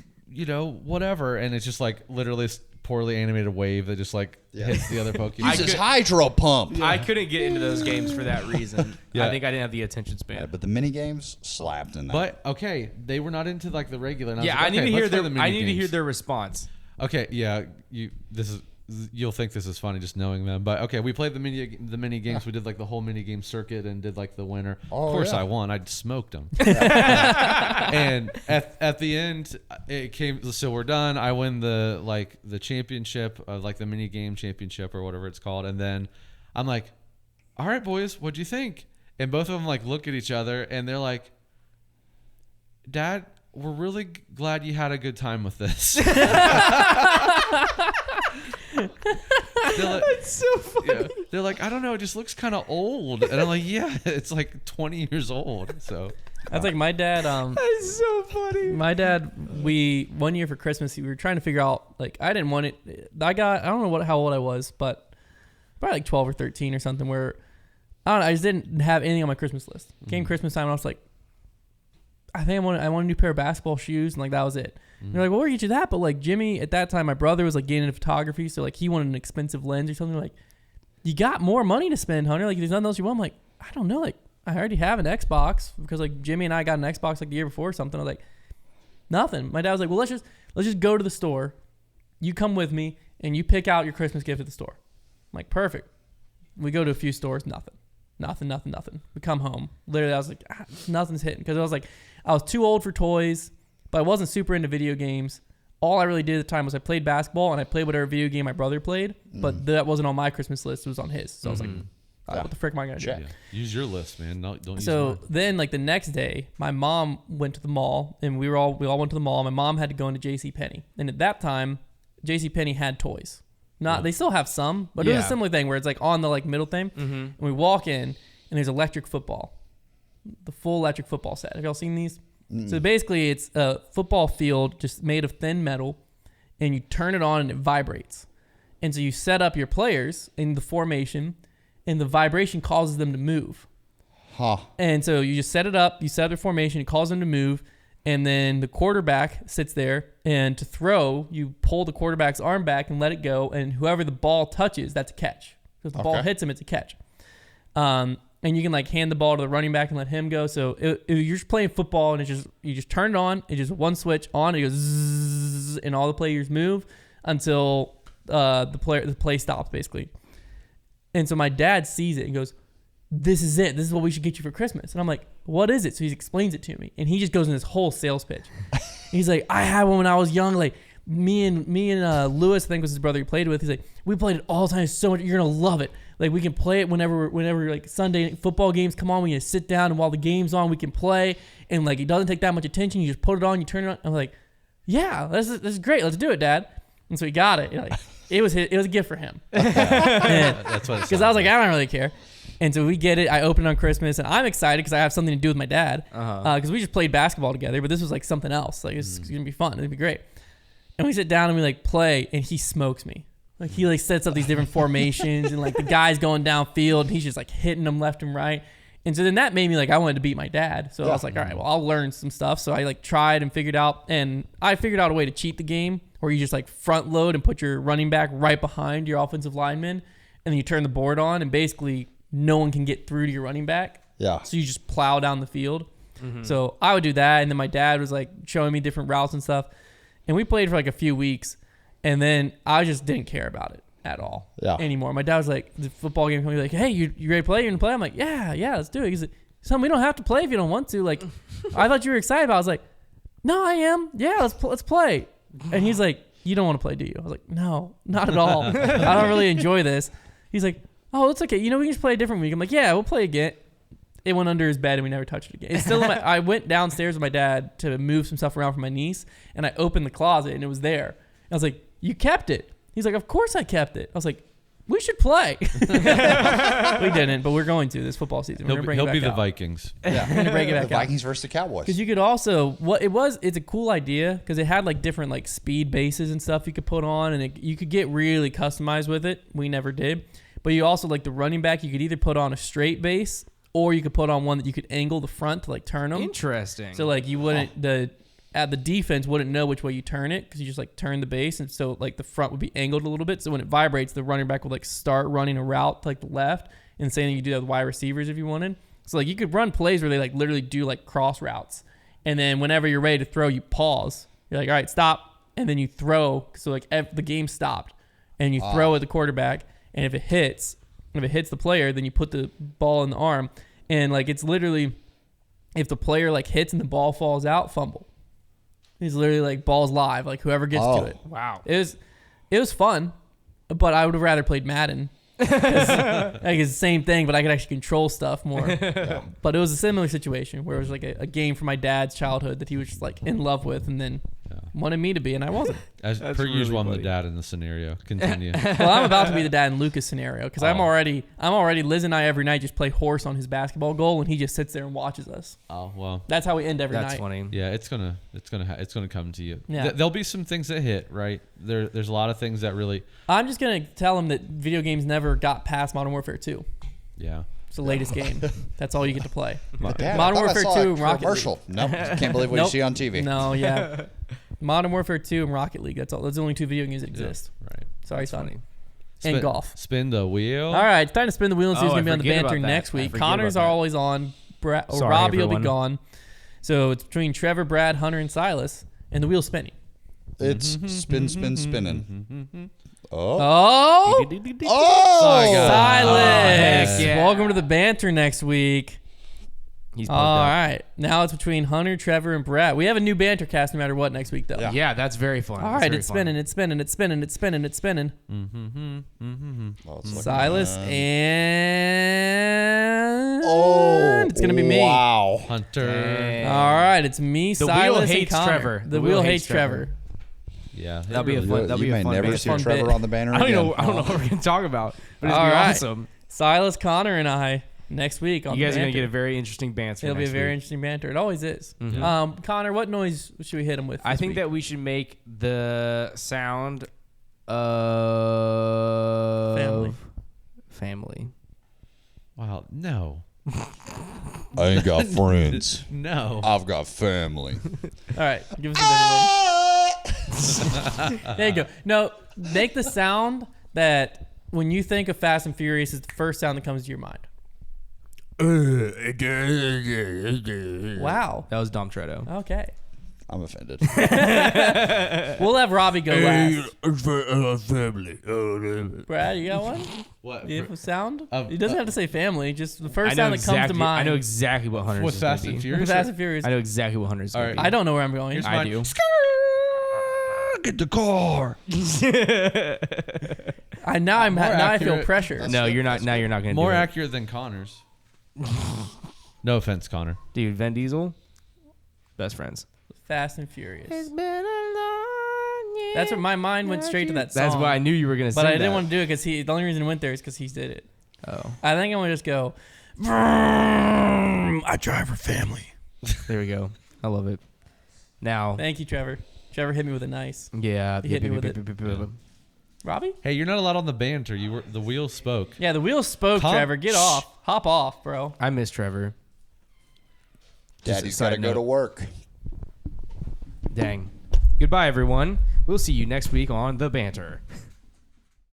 whatever. And it's just like literally poorly animated wave that just like hits the other Pokemon. Uses Hydro Pump. I couldn't get into those games for that reason. I think I didn't have the attention span. Yeah, but the mini games slapped in that. But okay, they were not into like the regular. And I need to hear their response. Okay, yeah, you'll think this is funny just knowing them. But okay, we played the mini games. We did like the whole mini game circuit and did like the winner. Of course, I won. I smoked them. And at the end, it came. So we're done. I win the championship, like the mini game championship or whatever it's called. And then I'm like, all right, boys, what'd you think? And both of them like look at each other and they're like, Dad, we're really glad you had a good time with this. That's so funny. Yeah. They're like, I don't know, it just looks kind of old. And I'm like, yeah, it's like 20 years old. So that's like my dad. That's so funny. My dad, one year for Christmas, we were trying to figure out, like, I didn't want it. I don't know how old I was, but probably like 12 or 13 or something, where I just didn't have anything on my Christmas list. Came Christmas time and I was like, I think I want a new pair of basketball shoes, and like that was it. And they're like, well, we'll get you that, but like Jimmy at that time, my brother was like getting into photography, so like he wanted an expensive lens or something. Like, you got more money to spend, Hunter. Like, there's nothing else you want. I'm like, I don't know. Like, I already have an Xbox because like Jimmy and I got an Xbox like the year before or something. I was like, nothing. My dad was like, well, let's just go to the store. You come with me and you pick out your Christmas gift at the store. I'm like, perfect. We go to a few stores, nothing. We come home. Literally, I was like, nothing's hitting, because I was too old for toys, but I wasn't super into video games. All I really did at the time was I played basketball and I played whatever video game my brother played, but that wasn't on my Christmas list. It was on his. So I was like, what the frick am I going to do? Yeah. Use your list, man. Don't use so mine. Then like the next day, my mom went to the mall, and we all went to the mall. My mom had to go into JCPenney. And at that time, JCPenney had toys. They still have some, but it was a similar thing where it's like on the like middle thing. And we walk in and there's electric football. The full electric football set. Have y'all seen these? So basically it's a football field just made of thin metal, and you turn it on and it vibrates. And so you set up your players in the formation, and the vibration causes them to move. And so you just set it up, you set up the formation, it causes them to move, and then the quarterback sits there, and to throw, you pull the quarterback's arm back and let it go, and whoever the ball touches, that's a catch. So if the ball hits him, it's a catch. And you can like hand the ball to the running back and let him go. So you're just playing football, and you just turn it on. It's just one switch on. It goes zzz, and all the players move until the play stops basically. And so my dad sees it and goes, "This is it. This is what we should get you for Christmas." And I'm like, "What is it?" So he explains it to me, and he just goes in this whole sales pitch. He's like, "I had one when I was young. Like me and Lewis, I think was his brother he played with. He's like, we played it all the time. So much. You're gonna love it. Like we can play it whenever like Sunday football games come on. We can sit down, and while the game's on, we can play. And like it doesn't take that much attention. You just put it on, you turn it on." I'm like, "Yeah, this is great. Let's do it, Dad." And so he got it. Like it was a gift for him. That's what. Because I was like, I don't really care. And so we get it. I open it on Christmas, and I'm excited because I have something to do with my dad. Because we just played basketball together, but this was like something else. Like it's gonna be fun. It'd be great. And we sit down and we like play, and he smokes me. Like he like sets up these different formations, and like the guy's going downfield, and he's just like hitting them left and right. And so then that made me like I wanted to beat my dad. So I was like, all right, well I'll learn some stuff. So I like tried and figured out a way to cheat the game, where you just like front load and put your running back right behind your offensive lineman, and then you turn the board on, and basically no one can get through to your running back. Yeah. So you just plow down the field. So I would do that, and then my dad was like showing me different routes and stuff. And we played for like a few weeks, and then I just didn't care about it at all anymore. My dad was like, the football game, he was like, "Hey, you ready to play? You gonna play?" I'm like, yeah, let's do it. He's like, son, we don't have to play if you don't want to. Like, I thought you were excited about it. I was like, no, I am. Yeah, let's play. And he's like, you don't want to play, do you? I was like, no, not at all. I don't really enjoy this. He's like, oh, it's okay. We can just play a different week. I'm like, yeah, we'll play again. It went under his bed and we never touched it again. It's still I went downstairs with my dad to move some stuff around for my niece, and I opened the closet and it was there. And I was like, you kept it? He's like, of course I kept it. I was like, we should play. We didn't, but we're going to this football season. We're He'll be the out. Vikings. Yeah, we're gonna bring it back The out. Vikings versus the Cowboys. Because you could also it's a cool idea because it had like different like speed bases and stuff you could put on, and you could get really customized with it. We never did, but you also like the running back. You could either put on a straight base or you could put on one that you could angle the front to like turn them. Interesting. So like you wouldn't the defense wouldn't know which way you turn it because you just like turn the base, and so like the front would be angled a little bit. So when it vibrates, the running back would like start running a route to like the left, and same thing you do that with wide receivers if you wanted. So like you could run plays where they like literally do like cross routes, and then whenever you're ready to throw, you pause. You're like, all right, stop, and then you throw. So like the game stopped, and you throw at the quarterback, and if it hits the player, then you put the ball in the arm, and like it's literally if the player like hits and the ball falls out, fumble. He's literally like balls live, like whoever gets to it. Wow. It was fun, but I would have rather played Madden. Like it's the same thing, but I could actually control stuff more. Yeah. But it was a similar situation where it was like a game from my dad's childhood that he was just like in love with, and then wanted me to be, and I wasn't. As That's per really usual, I'm funny. the dad in the scenario. Continue. Well, I'm about to be the dad in Lucas' scenario because I'm already Liz and I every night just play horse on his basketball goal, and he just sits there and watches us. Oh well. That's how we end every night. That's funny. Yeah, it's gonna come to you. Yeah. There'll be some things that hit right. There's a lot of things that really. I'm just gonna tell him that video games never got past Modern Warfare 2. Yeah. It's the latest game. That's all you get to play. Dad, Modern I thought I Warfare saw 2 a and Rocket commercial. Nope, can't believe what Nope. you see on TV. No, yeah. Modern Warfare 2 and Rocket League. That's all. Those are the only two video games that exist. Right. Sorry, Sonny. Spin, And golf. Spin the wheel. All right, it's time to spin the wheel and see who's Oh, going to be I on the forget banter about that. next I week. forget Connor's about are that. always on. Sorry, Robbie will be everyone. gone. So it's between Trevor, Brad, Hunter, and Silas. And the wheel's spinning. It's spinning. Oh. Oh! Sorry, guys. Silas! heck yeah. Welcome to the banter next week. He's All pumped up. right. Now it's between Hunter, Trevor, and Brad. We have a new banter cast no matter what next week, though. Yeah. Yeah, that's very fun. All That's right, very it's fun. spinning, it's spinning, it's spinning, it's spinning, it's spinning. Well, it's looking Silas good. and Oh, it's gonna be me. Wow. Hunter. Dang. All right, it's me, The Silas, wheel and hates Connor. Trevor. The wheel hates Trevor. Yeah. That'll be a really fun. will. That'll be You a may fun. never banter. see Fun Trevor bit. on the banner I don't again. know. I don't know what we're gonna talk about, but it's All gonna be right. awesome. Silas, Connor, and I next week on You guys are banter. gonna get a very interesting banter. It'll be a next very week. interesting banter. It always is. Mhm. Connor, what noise should we hit him with? I this think week? that we should make the sound of family. Wow. No. I ain't got friends. No. I've got family. All right, give us a different one. There you go. No, make the sound that when you think of Fast and Furious is the first sound that comes to your mind. Wow. That was Dom Tredo. Okay. I'm offended. We'll have Robbie go last. Family. Brad, you got one? What? You have a sound? Of- He doesn't have to say family. Just the first I know sound that comes to mind. I know exactly what Hunter's With is gonna Fast and be. Furious? Fast and Furious. I know exactly what Hunter's All gonna right. be. I don't know where I'm going. Here's I mine. do. Get the car. Now I feel accurate. pressure. No, you're not. Now you're not gonna More do it. accurate than Connor's. No offense, Connor. Dude, Vin Diesel, best friends. Fast and Furious. That's what my mind went straight to that song. That's why I knew you were gonna say But I that. didn't want to do it because the only reason it went there is because he did it. Oh, I think I'm gonna just go. I drive for family. there we go. I love it. Now, Thank you, Trevor. Trevor hit me with a nice. yeah. He hit me with it. Yeah. Robbie? Hey, you're not allowed on the banter. The wheel spoke. Yeah, the wheels spoke, Tom- Trevor. Get off. Hop off, bro. I miss Trevor. Just a Daddy's side got to go note. to work. Dang. Goodbye, everyone. We'll see you next week on The Banter.